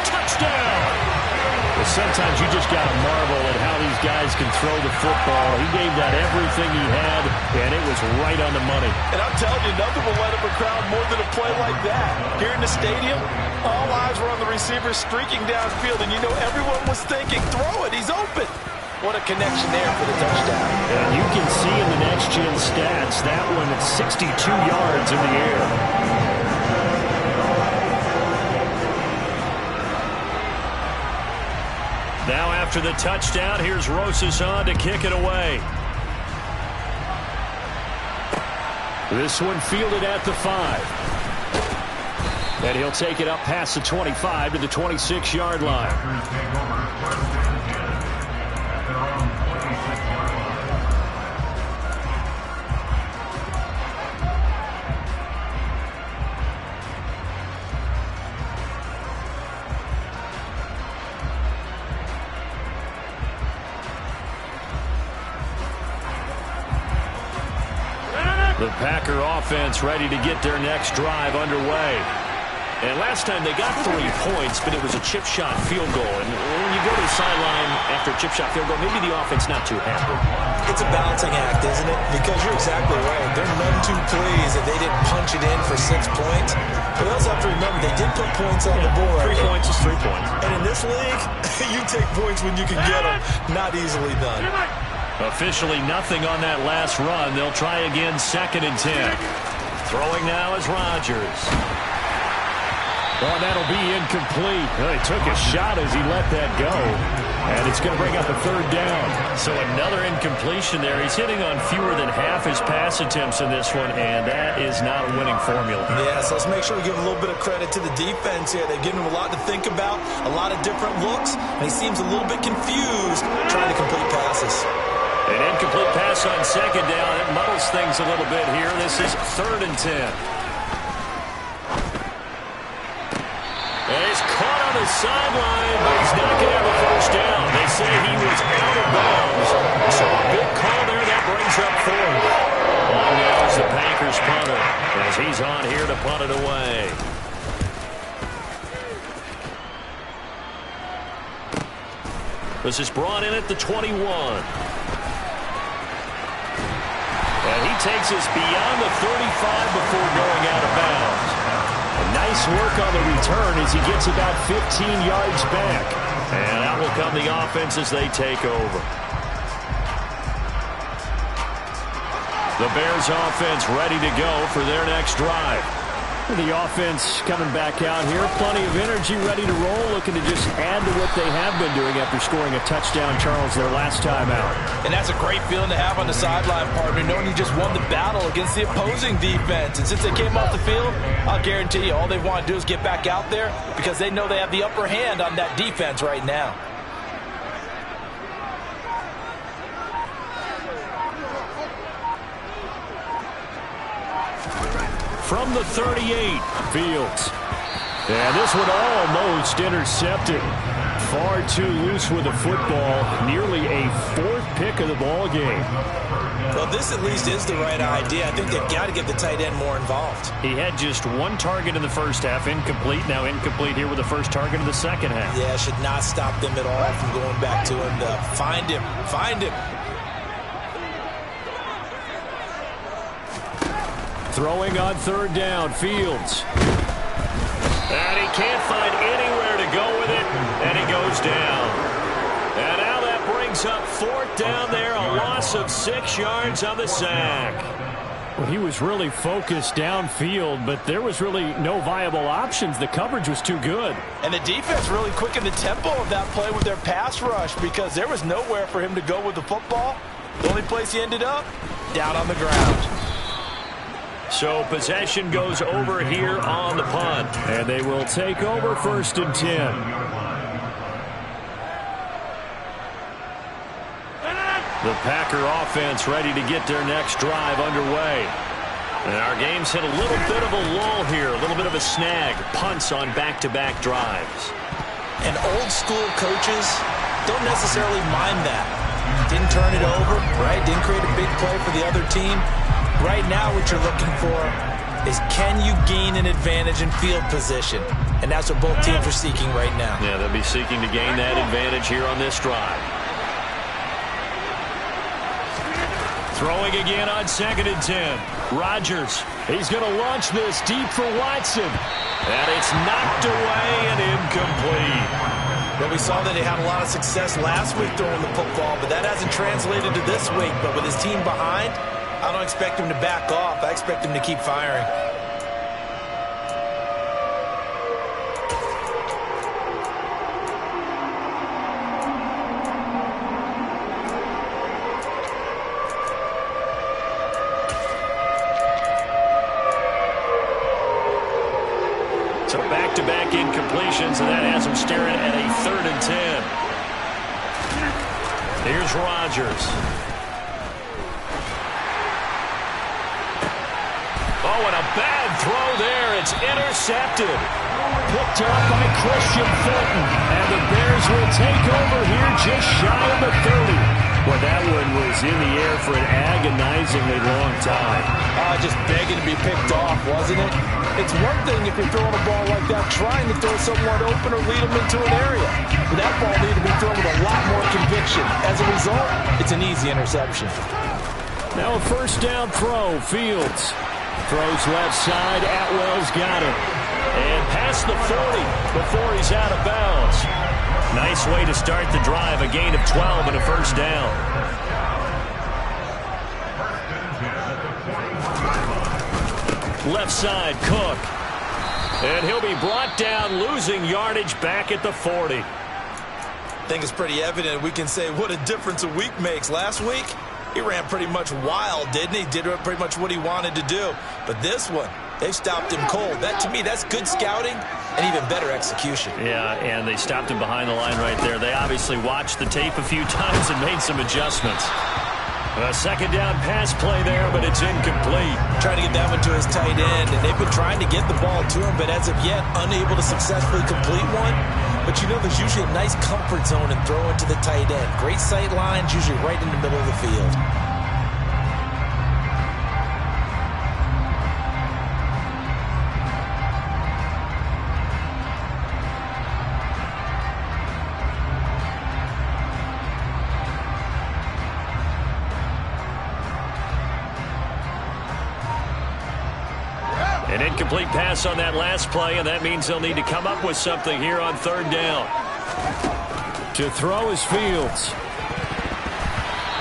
Speaker 1: Touchdown.
Speaker 2: Well, sometimes you just got to marvel at how these guys can throw the football. He gave that everything he had, and it was right on the money.
Speaker 3: And I'm telling you, nothing will light up a crowd more than a play like that. Here in the stadium, all eyes were on the receiver streaking downfield, and you know everyone was thinking, throw it, he's open. What a connection there for the touchdown.
Speaker 2: And you can see in the next-gen stats, that one at 62 yards in the air.
Speaker 1: Now after the touchdown, here's Rosas on to kick it away.
Speaker 2: This one fielded at the 5. And he'll take it up past the 25 to the 26-yard line.
Speaker 1: The Packer offense ready to get their next drive underway. And last time they got 3 points, but it was a chip shot field goal. And when you go to the sideline after a chip shot field goal, maybe the offense not too happy.
Speaker 3: It's a balancing act, isn't it? Because you're exactly right. They're none too pleased that they didn't punch it in for 6 points. But we also have to remember, they did put points on the board.
Speaker 1: 3 points is 3 points.
Speaker 3: And in this league, you take points when you can get them. Not easily done.
Speaker 1: Officially nothing on that last run. They'll try again, 2nd and 10. Throwing now is Rodgers.
Speaker 2: Well, that'll be incomplete. Well, he took a shot as he let that go. And it's going to bring up a 3rd down.
Speaker 1: So another incompletion there. He's hitting on fewer than half his pass attempts in this one, and that is not a winning formula.
Speaker 3: Yeah, so let's make sure we give a little bit of credit to the defense here. They've given him a lot to think about, a lot of different looks, and he seems a little bit confused trying to complete passes.
Speaker 1: An incomplete pass on 2nd down. It muddles things a little bit here. This is 3rd and 10. And he's caught on the sideline, but he's not going to have a 1st down. They say he was out of bounds. So a big call there that brings up 4th. On now is the Packers punter as he's on here to punt it away. This is brought in at the 21. And he takes us beyond the 35 before going out of bounds.
Speaker 2: Nice work on the return as he gets about 15 yards back.
Speaker 1: And out will come the offense as they take over. The Bears offense ready to go for their next drive.
Speaker 2: The offense coming back out here. Plenty of energy, ready to roll, looking to just add to what they have been doing after scoring a touchdown, Charles, their last time out.
Speaker 3: And that's a great feeling to have on the sideline, partner, knowing you just won the battle against the opposing defense. And since they came off the field, I'll guarantee you all they want to do is get back out there because they know they have the upper hand on that defense right now.
Speaker 2: From the 38, Fields. And this one almost intercepted. Far too loose with the football. Nearly a 4th pick of the ball game.
Speaker 3: Well, this at least is the right idea. I think they've got to get the tight end more involved.
Speaker 2: He had just 1 target in the first half. Incomplete. Now incomplete here with the first target of the second half.
Speaker 3: Yeah, should not stop them at all from going back to him to find him. Find him.
Speaker 2: Throwing on 3rd down, Fields.
Speaker 1: And he can't find anywhere to go with it, and he goes down. And now that brings up 4th down there, a loss of 6 yards on the sack.
Speaker 2: Well, he was really focused downfield, but there was really no viable options. The coverage was too good.
Speaker 3: And the defense really quickened the tempo of that play with their pass rush because there was nowhere for him to go with the football. The only place he ended up, down on the ground.
Speaker 1: So possession goes over here on the punt.
Speaker 2: And they will take over 1st and 10.
Speaker 1: The Packer offense ready to get their next drive underway. And our game's hit a little bit of a lull here, a little bit of a snag. Punts on back-to-back drives.
Speaker 3: And old school coaches don't necessarily mind that. Didn't turn it over, right? Didn't create a big play for the other team. Right now what you're looking for is can you gain an advantage in field position? And that's what both teams are seeking right now.
Speaker 1: Yeah, they'll be seeking to gain that advantage here on this drive. Throwing again on 2nd and 10. Rodgers, he's going to launch this deep for Watson. And it's knocked away and incomplete.
Speaker 3: Well, we saw that he had a lot of success last week throwing the football, but that hasn't translated to this week. But with his team behind, I don't expect him to back off. I expect him to keep firing.
Speaker 1: So back-to-back incompletions, and that has him staring at a 3rd and 10. Here's Rodgers. Oh, and a bad throw there. It's intercepted.
Speaker 2: Picked up by Christian Fulton. And the Bears will take over here just shy of the 30. Well, that one was in the air for an agonizingly long time.
Speaker 3: Just begging to be picked off, wasn't it? It's one thing if you're throwing a ball like that, trying to throw someone open or lead them into an area. But that ball needed to be thrown with a lot more conviction. As a result, it's an easy interception.
Speaker 2: Now a 1st down throw. Fields throws left side. Atwell's got it.
Speaker 1: And past the 40 before he's out of bounds. Nice way to start the drive. A gain of 12 and a 1st down. Left side, Cook. And he'll be brought down, losing yardage back at the 40.
Speaker 3: I think it's pretty evident. We can say what a difference a week makes. Last week, he ran pretty much wild, didn't he? Did pretty much what he wanted to do. But this one, they stopped him cold. That, to me, that's good scouting and even better execution.
Speaker 1: Yeah, and they stopped him behind the line right there. They obviously watched the tape a few times and made some adjustments. A 2nd down pass play there, but it's incomplete.
Speaker 3: Trying to get that one to his tight end, and they've been trying to get the ball to him, but as of yet, unable to successfully complete one. But you know, there's usually a nice comfort zone in throwing to the tight end. Great sight lines, usually right in the middle of the field.
Speaker 1: An incomplete pass on that last play, and that means they'll need to come up with something here on 3rd down.
Speaker 2: To throw is Fields.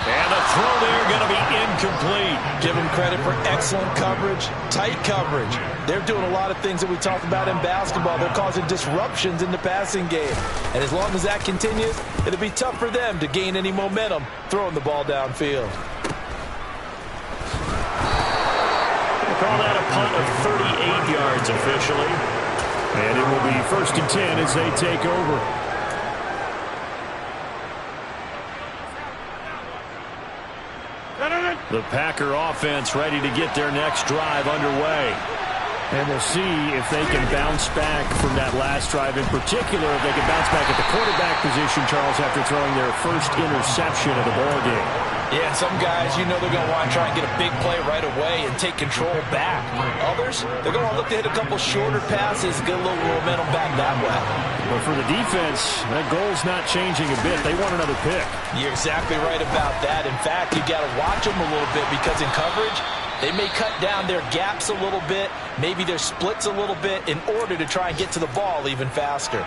Speaker 1: And the throw there going to be incomplete.
Speaker 3: Give them credit for excellent coverage, tight coverage. They're doing a lot of things that we talk about in basketball. They're causing disruptions in the passing game. And as long as that continues, it'll be tough for them to gain any momentum throwing the ball downfield.
Speaker 1: Call that a punt of 38 yards officially.
Speaker 2: And it will be 1st and 10 as they take over.
Speaker 1: The Packer offense ready to get their next drive underway.
Speaker 2: And we'll see if they can bounce back from that last drive. In particular, if they can bounce back at the quarterback position, Charles, after throwing their first interception of the ballgame.
Speaker 3: Yeah, some guys, you know they're going to want to try and get a big play right away and take control back. Others, they're going to look to hit a couple shorter passes, get a little momentum back that way.
Speaker 2: But for the defense, that goal's not changing a bit. They want another pick.
Speaker 3: You're exactly right about that. In fact, you got to watch them a little bit because in coverage, they may cut down their gaps a little bit, maybe their splits a little bit in order to try and get to the ball even faster.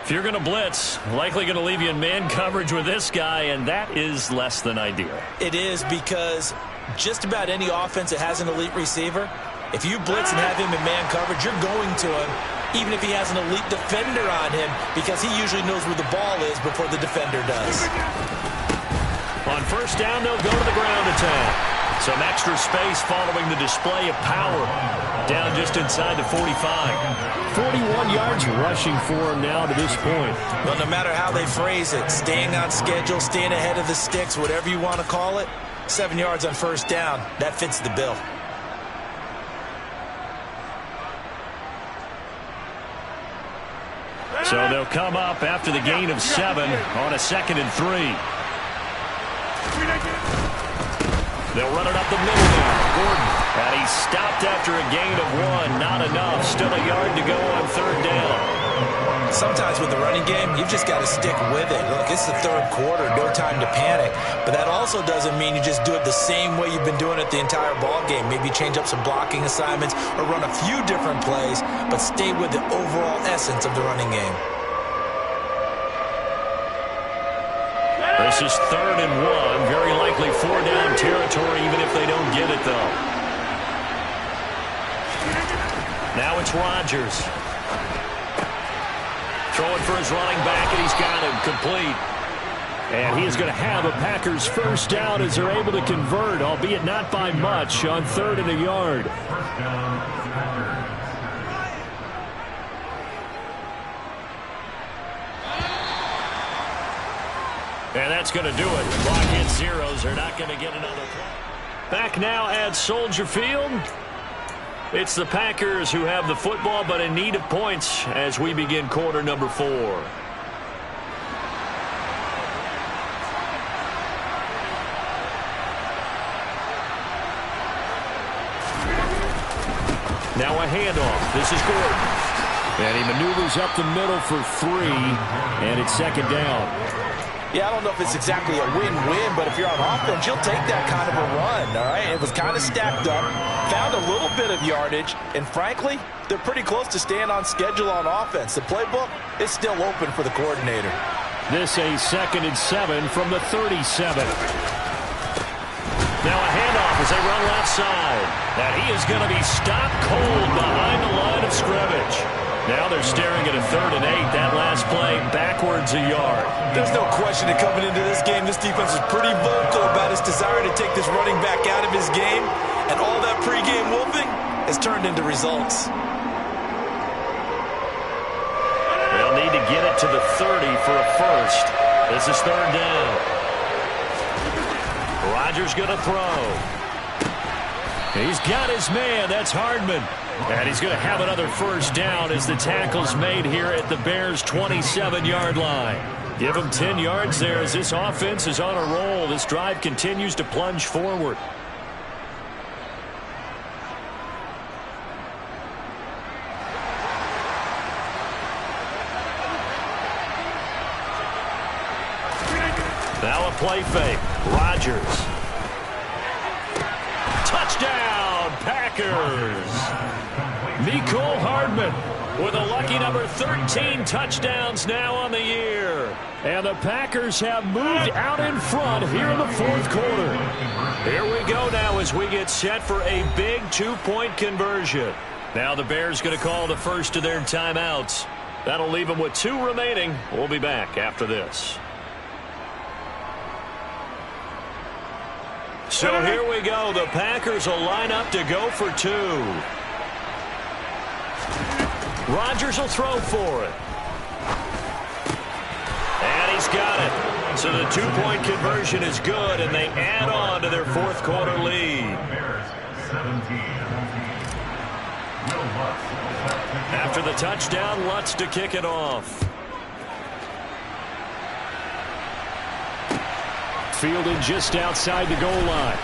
Speaker 1: If you're going to blitz, likely going to leave you in man coverage with this guy, and that is less than ideal.
Speaker 3: It is because just about any offense that has an elite receiver, if you blitz and have him in man coverage, you're going to him, even if he has an elite defender on him, because he usually knows where the ball is before the defender does.
Speaker 1: On 1st down, they'll go to the ground attack. Some extra space following the display of power. Down just inside the 45.
Speaker 2: 41 yards rushing for him now to this point.
Speaker 3: Well, no matter how they phrase it, staying on schedule, staying ahead of the sticks, whatever you want to call it, 7 yards on 1st down, that fits the bill.
Speaker 1: So they'll come up after the gain of 7 on a 2nd and 3. They'll run it up the middle now. Gordon And he's stopped after a gain of 1. Not enough. Still a yard to go on 3rd down.
Speaker 3: Sometimes with the running game, you've just got to stick with it. Look, it's the 3rd quarter, no time to panic. But that also doesn't mean you just do it the same way you've been doing it the entire ball game. Maybe change up some blocking assignments or run a few different plays, but stay with the overall essence of the running game.
Speaker 1: This is 3rd and 1. Very likely 4-down territory, even if they don't get it, though. Now it's Rodgers. Throwing for his running back, and he's got him complete.
Speaker 2: And he is going to have a Packers 1st down as they're able to convert, albeit not by much, on 3rd and a yard.
Speaker 1: And that's going to do it. Clock hits zeros. They're not going to get another play. Back now at Soldier Field. It's the Packers who have the football, but in need of points as we begin quarter number 4. Now a handoff. This is Gordon.
Speaker 2: And he maneuvers up the middle for 3, and it's 2nd down.
Speaker 3: Yeah, I don't know if it's exactly a win-win, but if you're on offense, you'll take that kind of a run, all right? It was kind of stacked up, found a little bit of yardage, and frankly, they're pretty close to staying on schedule on offense. The playbook is still open for the coordinator.
Speaker 2: This a 2nd and 7 from the 37.
Speaker 1: Now a handoff as they run left side. And he is going to be stopped cold behind the line of scrimmage. Now they're staring at a 3rd and 8. That last play backwards a yard.
Speaker 3: There's no question that coming into this game, this defense is pretty vocal about its desire to take this running back out of his game. And all that pregame wolfing has turned into results.
Speaker 1: They'll need to get it to the 30 for a 1st. This is 3rd down. Rodgers going to throw. He's got his man. That's Hardman. And he's going to have another 1st down as the tackle's made here at the Bears' 27-yard line. Give him 10 yards there as this offense is on a roll. This drive continues to plunge forward. Now a play fake. Rodgers. Touchdown, Packers. Mecole Hardman with a lucky number 13 touchdowns now on the year.
Speaker 2: And the Packers have moved out in front here in the 4th quarter.
Speaker 1: Here we go now as we get set for a big 2-point conversion. Now the Bears going to call the first of their timeouts. That'll leave them with 2 remaining. We'll be back after this. So here we go. The Packers will line up to go for 2. Rodgers will throw for it. And he's got it. So the 2-point conversion is good, and they add on to their 4th quarter lead. After the touchdown, Lutz to kick it off.
Speaker 2: Fielded just outside the goal line.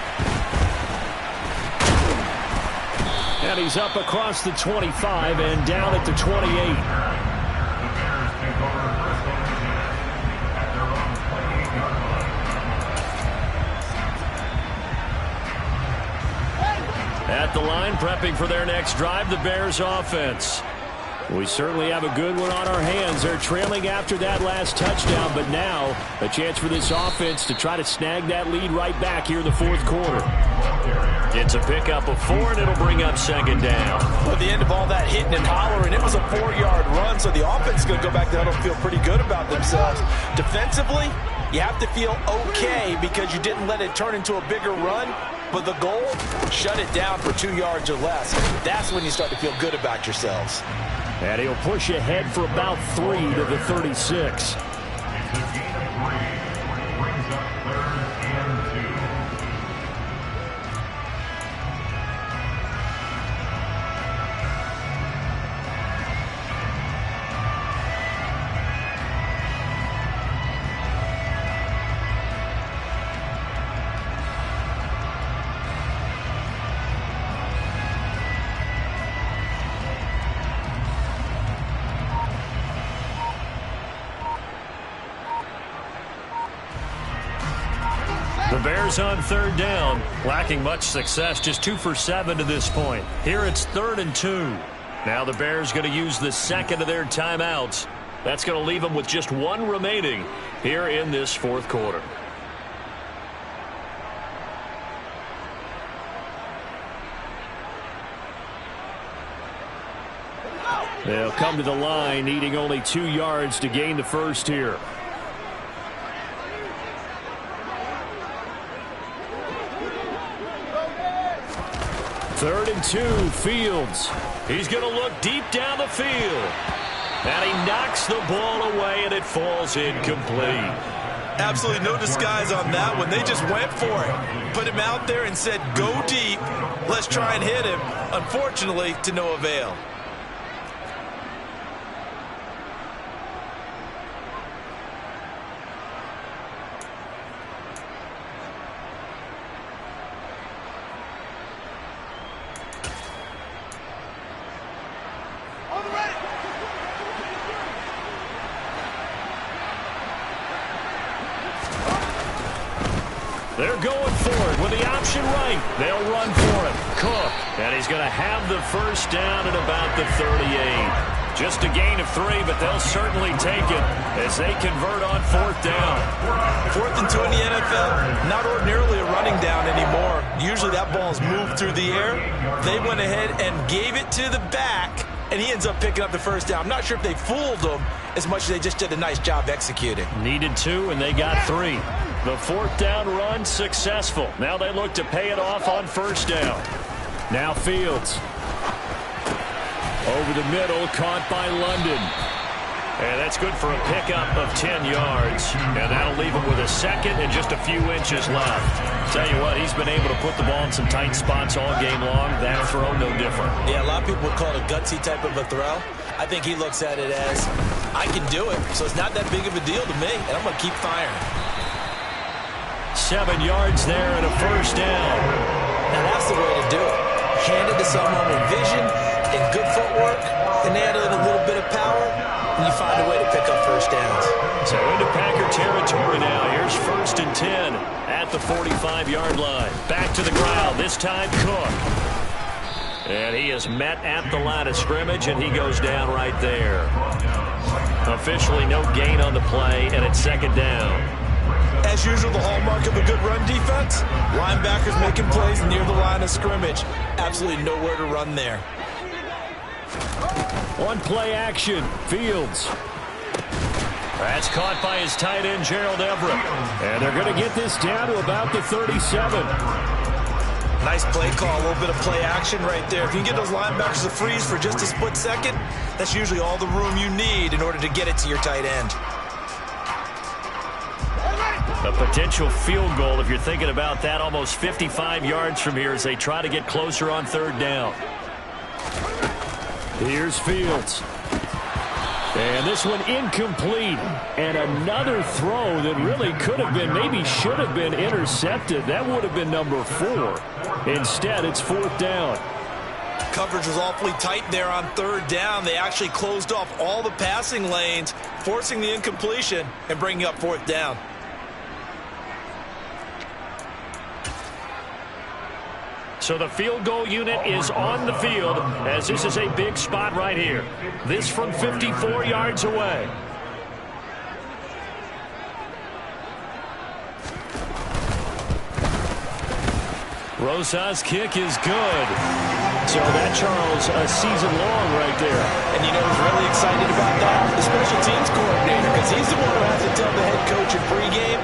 Speaker 2: And he's up across the 25 and down at the 28.
Speaker 1: At the line, prepping for their next drive, the Bears offense.
Speaker 2: We certainly have a good one on our hands. They're trailing after that last touchdown, but now a chance for this offense to try to snag that lead right back here in the 4th quarter.
Speaker 1: It's a pickup of 4, and it'll bring up 2nd down.
Speaker 3: At the end of all that hitting and hollering, it was a 4-yard run, so the offense is going to go back there and feel pretty good about themselves. Defensively, you have to feel okay because you didn't let it turn into a bigger run, but the goal, shut it down for 2 yards or less. That's when you start to feel good about yourselves.
Speaker 2: And he'll push ahead for about 3 to the 36.
Speaker 1: Bears on third down, lacking much success, just 2 for 7 to this point. Here it's 3rd and 2. Now the Bears going to use the second of their timeouts. That's going to leave them with just 1 remaining here in this 4th quarter.
Speaker 2: They'll come to the line, needing only 2 yards to gain the first here. Third and 2, Fields.
Speaker 1: He's going to look deep down the field. And he knocks the ball away, and it falls incomplete.
Speaker 3: Absolutely no disguise on that one. They just went for it. Put him out there and said, go deep. Let's try and hit him. Unfortunately, to no avail.
Speaker 1: They're going for it with the option right. They'll run for it. Cook. And he's going to have the first down at about the 38. Just a gain of 3, but they'll certainly take it as they convert on 4th down.
Speaker 3: 4th and 2 in the NFL, not ordinarily a running down anymore. Usually that ball's moved through the air. They went ahead and gave it to the back, and he ends up picking up the first down. I'm not sure if they fooled him as much as they just did a nice job executing.
Speaker 1: Needed 2, and they got 3. The 4th down run successful. Now they look to pay it off on 1st down.
Speaker 2: Now Fields. Over the middle, caught by London.
Speaker 1: And that's good for a pickup of 10 yards. And that'll leave him with a second and just a few inches left. Tell you what, he's been able to put the ball in some tight spots all game long. That throw no different.
Speaker 3: Yeah, a lot of people would call it a gutsy type of a throw. I think he looks at it as, I can do it, so it's not that big of a deal to me, and I'm going to keep firing.
Speaker 1: 7 yards there and a first down.
Speaker 3: Now that's the way to do it. Hand it to someone with vision and good footwork, and add in a little bit of power, and you find a way to pick up first downs.
Speaker 1: So into Packer territory now. Here's 1st and 10 at the 45-yard line. Back to the ground. This time Cook. And he is met at the line of scrimmage, and he goes down right there. Officially no gain on the play, and it's 2nd down.
Speaker 3: As usual, the hallmark of a good run defense, linebackers making plays near the line of scrimmage. Absolutely nowhere to run there.
Speaker 2: One play action, Fields.
Speaker 1: That's caught by his tight end, Gerald Everett.
Speaker 2: And they're going to get this down to about the 37.
Speaker 3: Nice play call, a little bit of play action right there. If you can get those linebackers to freeze for just a split second, that's usually all the room you need in order to get it to your tight end.
Speaker 1: A potential field goal, if you're thinking about that, almost 55 yards from here as they try to get closer on 3rd down.
Speaker 2: Here's Fields. And this one incomplete. And another throw that really could have been, maybe should have been intercepted. That would have been number 4. Instead, it's 4th down.
Speaker 3: Coverage was awfully tight there on 3rd down. They actually closed off all the passing lanes, forcing the incompletion and bringing up 4th down.
Speaker 1: So the field goal unit is on the field as this is a big spot right here. This from 54 yards away. Rosa's kick is good. So that, Charles, a season long right there.
Speaker 3: And you know who's really excited about that? The special teams coordinator, because he's the one who has to tell the head coach in pregame,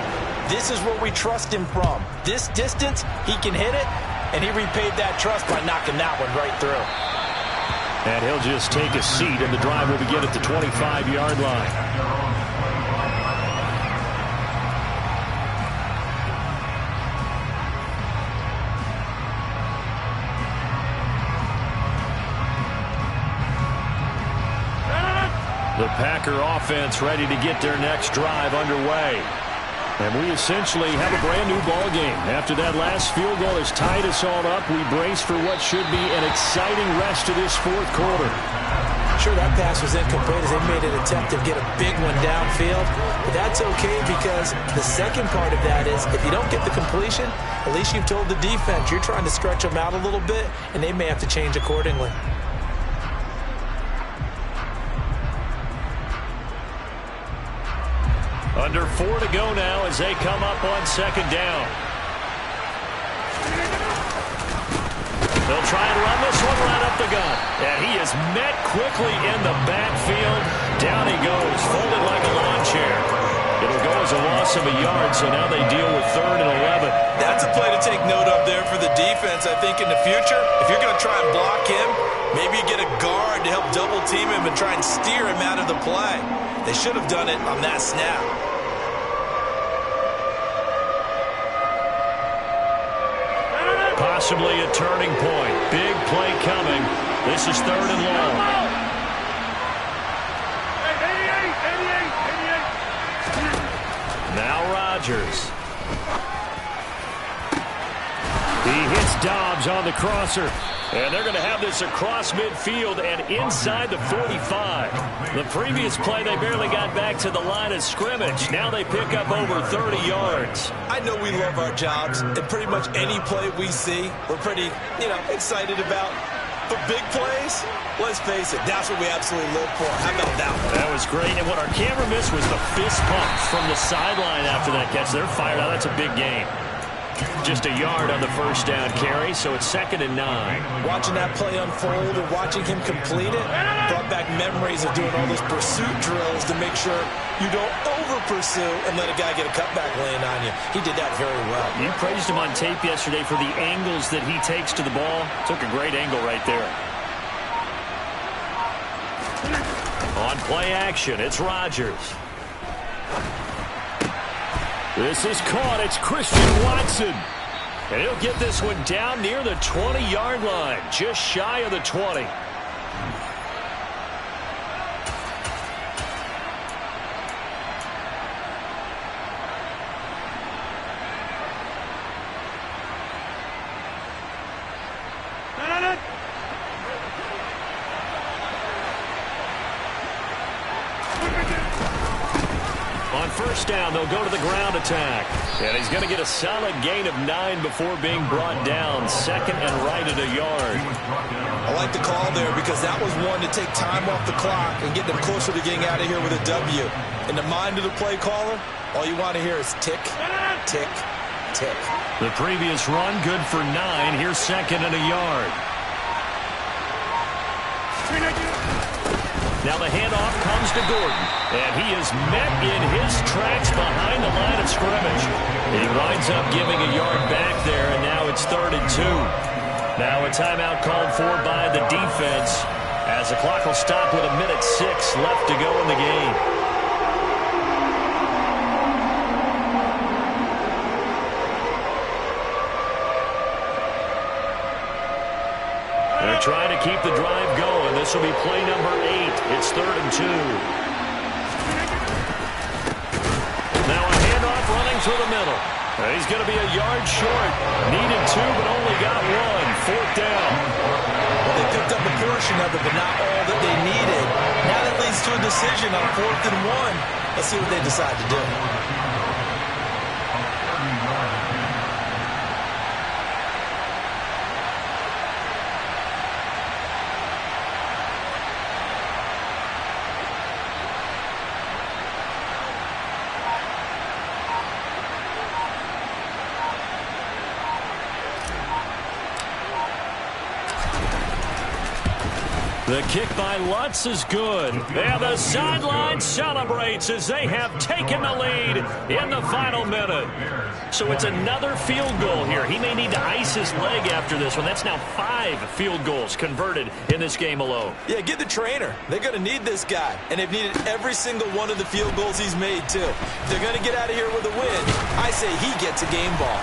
Speaker 3: this is where we trust him from. This distance, he can hit it. And he repaid that trust by knocking that one right through.
Speaker 2: And he'll just take a seat, and the drive will begin at the 25-yard line. The Packer offense ready to get their next drive underway. And we essentially have a brand-new ball game. After that last field goal has tied us all up, we brace for what should be an exciting rest of this 4th quarter.
Speaker 3: Sure, that pass was incomplete as they made an attempt to get a big one downfield. But that's okay because the second part of that is if you don't get the completion, at least you've told the defense you're trying to stretch them out a little bit, and they may have to change accordingly.
Speaker 1: Under 4 to go now as they come up on second down. They'll try and run this one right up the gut. And he is met quickly in the backfield. Down he goes, folded like a lawn chair. It'll go as a loss of a yard, so now they deal with 3rd and 11.
Speaker 3: That's a play to take note of there for the defense, I think, in the future. If you're going to try and block him, maybe you get a guard to help double-team him and try and steer him out of the play. They should have done it on that snap.
Speaker 1: Possibly a turning point. Big play coming. This is 3rd and long.
Speaker 4: 88.
Speaker 1: Now Rodgers. He hits Dobbs on the crosser. And they're going to have this across midfield and inside the 45. The previous play, they barely got back to the line of scrimmage. Now they pick up over 30 yards.
Speaker 3: I know we love our jobs, and pretty much any play we see, we're pretty, excited about. But big plays, let's face it, that's what we absolutely live for. How about that one?
Speaker 1: That was great. And what our camera missed was the fist pump from the sideline after that catch. They're fired out. That's a big game. Just a yard on the first down carry, so it's 2nd and 9.
Speaker 3: Watching that play unfold and watching him complete it brought back memories of doing all those pursuit drills to make sure you don't over-pursue and let a guy get a cutback laying on you. He did that very well.
Speaker 1: You praised him on tape yesterday for the angles that he takes to the ball. Took a great angle right there. On play action, it's Rodgers. This is caught. It's Christian Watson. And he'll get this one down near the 20-yard line, just shy of the 20. On first down, they'll go to the ground attack. And he's going to get a solid gain of 9 before being brought down. 2nd and right at a yard.
Speaker 3: I like the call there because that was one to take time off the clock and get them closer to getting out of here with a W. In the mind of the play caller, all you want to hear is tick, tick, tick.
Speaker 1: The previous run, good for 9. Here's 2nd and a yard. Now the handoff comes to Gordon, and he is met in his tracks behind the line of scrimmage. He winds up giving a yard back there, and now it's 3rd and 2. Now a timeout called for by the defense as the clock will stop with 1:06 left to go in the game. They're trying to keep the drive going. This will be play number 8. It's 3rd and 2. Now a handoff running through the middle. He's going to be a yard short. Needed 2, but only got 1. 4th down.
Speaker 3: Well, they picked up a portion of it, but not all that they needed. Now that leads to a decision on 4th and 1. Let's see what they decide to do.
Speaker 1: The kick by Lutz is good. And the sideline celebrates as they have taken the lead in the final minute. So it's another field goal here. He may need to ice his leg after this one. That's now 5 field goals converted in this game alone.
Speaker 3: Yeah, get the trainer. They're going to need this guy. And they've needed every single one of the field goals he's made, too. If they're going to get out of here with a win, I say he gets a game ball.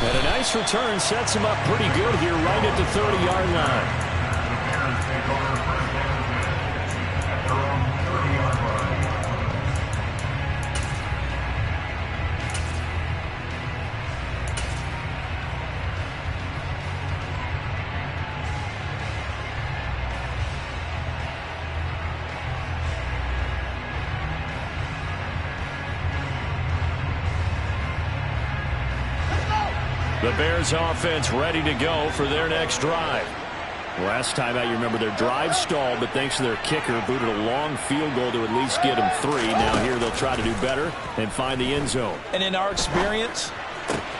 Speaker 2: And a nice return sets him up pretty good here right at the 30-yard line.
Speaker 1: The Bears offense ready to go for their next drive.
Speaker 2: Last time out, you remember their drive stalled, but thanks to their kicker, booted a long field goal to at least get them 3. Now here they'll try to do better and find the end zone.
Speaker 3: And in our experience,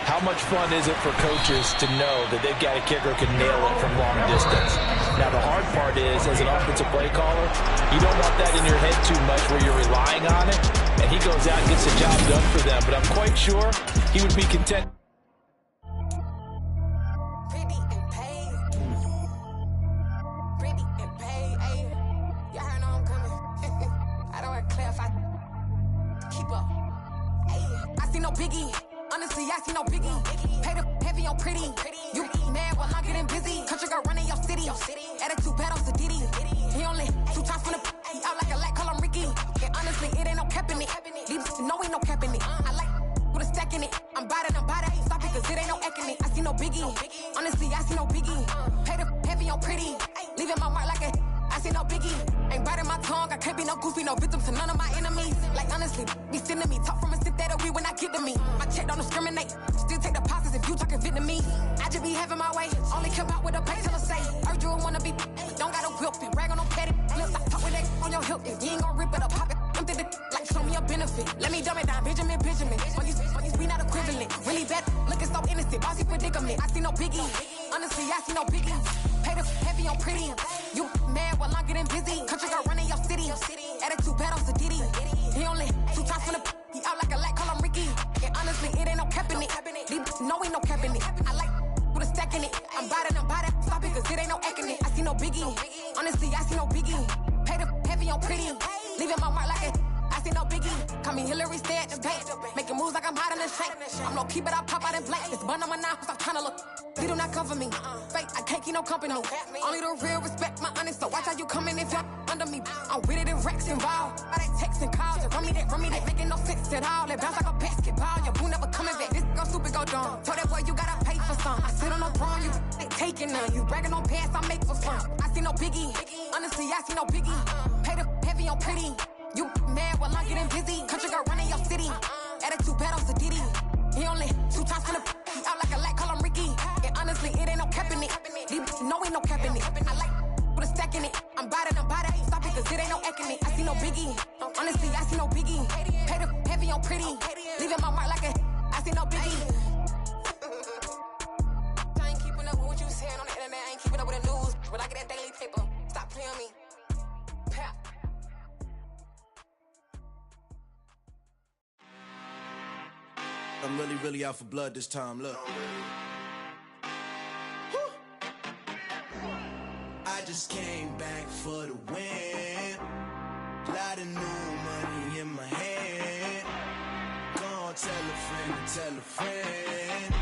Speaker 3: how much fun is it for coaches to know that they've got a kicker who can nail it from long distance? Now, the hard part is, as an offensive play caller, you don't want that in your head too much where you're relying on it, and he goes out and gets the job done for them. But I'm quite sure he would be content.
Speaker 5: Biggie, honestly, I see no biggie. Pay the heavy on pretty. You mad while I'm getting busy. Country girl running your city. Attitude bad on Sadidi. He only 2 times from the he out like a light, call him Ricky. And honestly, it ain't no cap in it. These no ain't no cap in it. I like with a stack in it. I'm bad. Stop it, cause it ain't no acting it. I see no biggie. Honestly, I see no biggie. Pay the heavy on pretty. Leaving my mark like a I see no biggie. Ain't biting my tongue. I can't be no goofy, no victim to none of my enemies. Like honestly, be sending me talk from a sip that we when I get to me. My check don't discriminate. Still take deposits if you talking Vietnamese. I just be having my way. Only come out with a pay till I say. Heard you wanna be. Don't gotta whip it. Rag on no petty. Flip. Talk with that on your hip. If you ain't gon' rip it up, pop it. Empty the like show me a benefit. Let me dumb it down. Benjamin. When we not equivalent. Really bad. Looking so innocent. Bossy predicament. I see no biggie. Honestly, I see no biggie. Pay the heavy on pretty. You mad while I'm getting busy. Country girl running your city. Attitude bad on Sadidi. He only 2 times from the he out like a light, call him Ricky. And honestly, it ain't no cap in it. These no ain't no cap in it. I like with a stack in it. I'm bad. Stop it, cause it ain't no acting it. I see no biggie. Honestly, I see no biggie. Pay the heavy on pretty. Leaving my mark like a I see no biggie. Call me Hillary, stay at the bank. Making moves like I'm hot in the shank. I'm no keep it, I pop out in blank. This bun on my knife, stop trying to look. They do not come for me. Fake, I can't keep no company. Only the real respect my honest. So watch how you coming if you're under me. I'm with it and Rex involved. I they text and calls. You run me that. Making no sense at all. They bounce like a basketball. Your boo never coming back. This go stupid, go dumb. Told that boy you gotta pay for some. I sit on no throne, you ain't taking none. You bragging on pants, I make for fun. I see no biggie. Honestly, I see no biggie. Pay the heavy on pretty. You mad while I'm getting busy. Country girl running your city. Attitude bad on Sadidi. He only 2 times from the he out like a light, call him Ricky. And honestly, it ain't no cap in it. These no ain't no cap in it. I like with a stack in it. I'm bad. Stop it, cause it ain't no acting it. I see no biggie. Honestly, I see no biggie. Pay the heavy on pretty. Leaving my mark like a I see no biggie. I ain't keeping up with what you saying on the internet. I ain't keeping up with the news. But I get that daily paper. Stop playing me. Pap.
Speaker 6: I'm really out for blood this time, look. I just came back for the win. Lot of new money in my hand. Gonna tell a friend.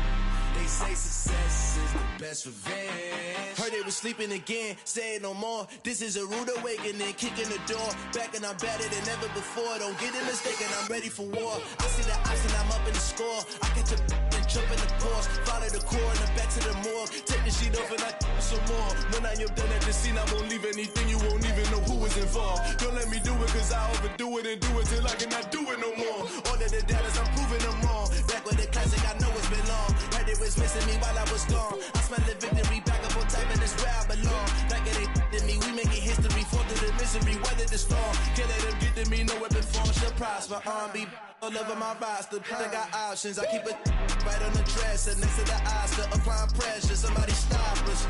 Speaker 6: They say success is the best revenge. Heard they was sleeping again, say no more. This is a rude awakening, kicking the door. Back and I'm better than ever before. Don't get it mistaken, I'm ready for war. I see the option, I'm up in the score. I catch a and jump in the course. Follow the core and the back to the morgue. Take the sheet off and I some more. When I am done at the scene, I won't leave anything. You won't even know who is involved. Don't let me do it, cause I overdo it and do it till I cannot do it no more. All of the doubters, I'm proving them wrong. Back with the classic, I know it's been long. Heard it was missing me while I was gone. I smell the victory back up on time and it's where I belong. Like it ain't to me, we making history. Fall through the misery, weather the storm. Can't let them get to me, no weapon form shall prosper. Be all over my roster, I got options. I keep it right on the dresser, next to the Oscar. Applying pressure, somebody stop us.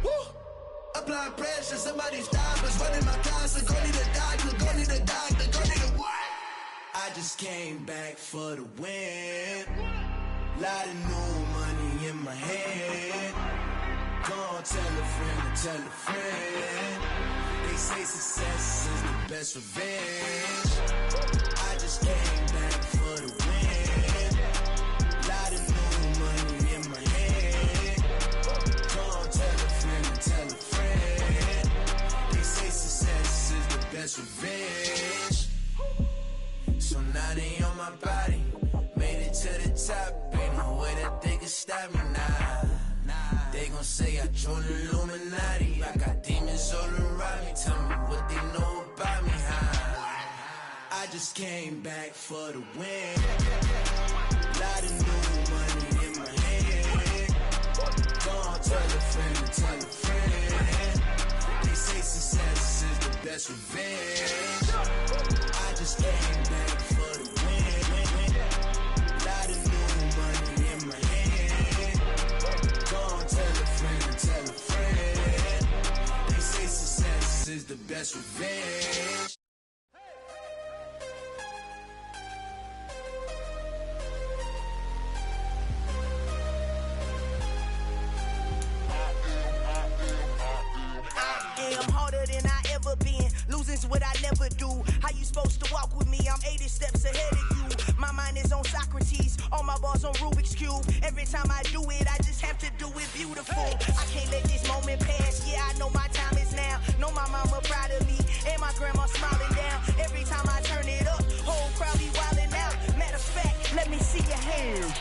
Speaker 6: Woo! Applying pressure, somebody stop us. Running my closet, go need a doctor, go need a doctor, go need a what? I just came back for the win. Lot of new money in my hand. Gonna tell a friend. They say success is the best revenge. I just came back for the win. Lot of new money in my hand. Gonna tell a friend. They say success is the best revenge. So now they on my body. Made it to the top. Ain't no way that they can stop me now. They gon' say I joined the Illuminati. I got demons all around me. Tell me what they know about me, huh? I just came back for the win. Lot of new money in my hand. tell a friend. They say success is the best revenge. I just came back for the win. Lot of new money in my hand. Go on, tell a friend. They say success is the best revenge.
Speaker 7: I'm harder than I ever been. Losing's what I never do. How you supposed to walk with me? I'm 80 steps ahead of you. My mind is on Socrates. All my bars on Rubik's Cube. Every time I do it, I just have to do it beautiful. I can't let this moment pass. Yeah, I know my time is now. Know my mama proud of me. And my grandma smiling down. Every time I turn it up, whole crowd be wildin' out. Matter of fact, let me see your hands.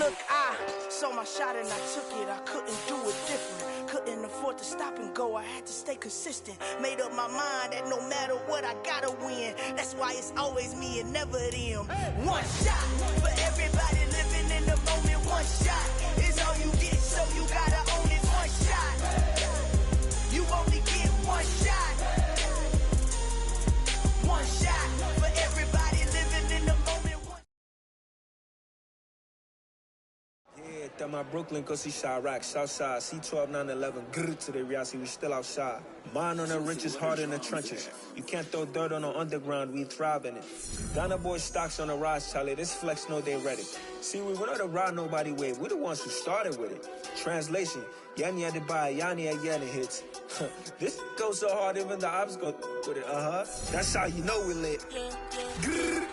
Speaker 7: Look, I saw my shot and I took it. I couldn't do it different. Couldn't afford to stop and go. I had to stay consistent. Made up my mind that no matter what, I gotta win. That's why it's always me and never them. One shot for everybody living in the moment. One shot is all you get, so you gotta own it. One shot. You only get one shot. One shot for everybody living in the moment.
Speaker 8: Yeah, that my Brooklyn, go see Chirac, Southside, C12, 911, grrr to the reality, we still outside. Mine on the riches, heart in the trenches. You can't throw dirt on the underground, we thrive in it. Ghana boy stocks on the rise, Charlie, this flex know they ready. See, we were not to ride nobody with, we're the ones who started with it. Translation, Yanni had to buy, Yanni had Yanni hits. This goes so hard, even the ops go with it, That's how you know we lit. Grrr.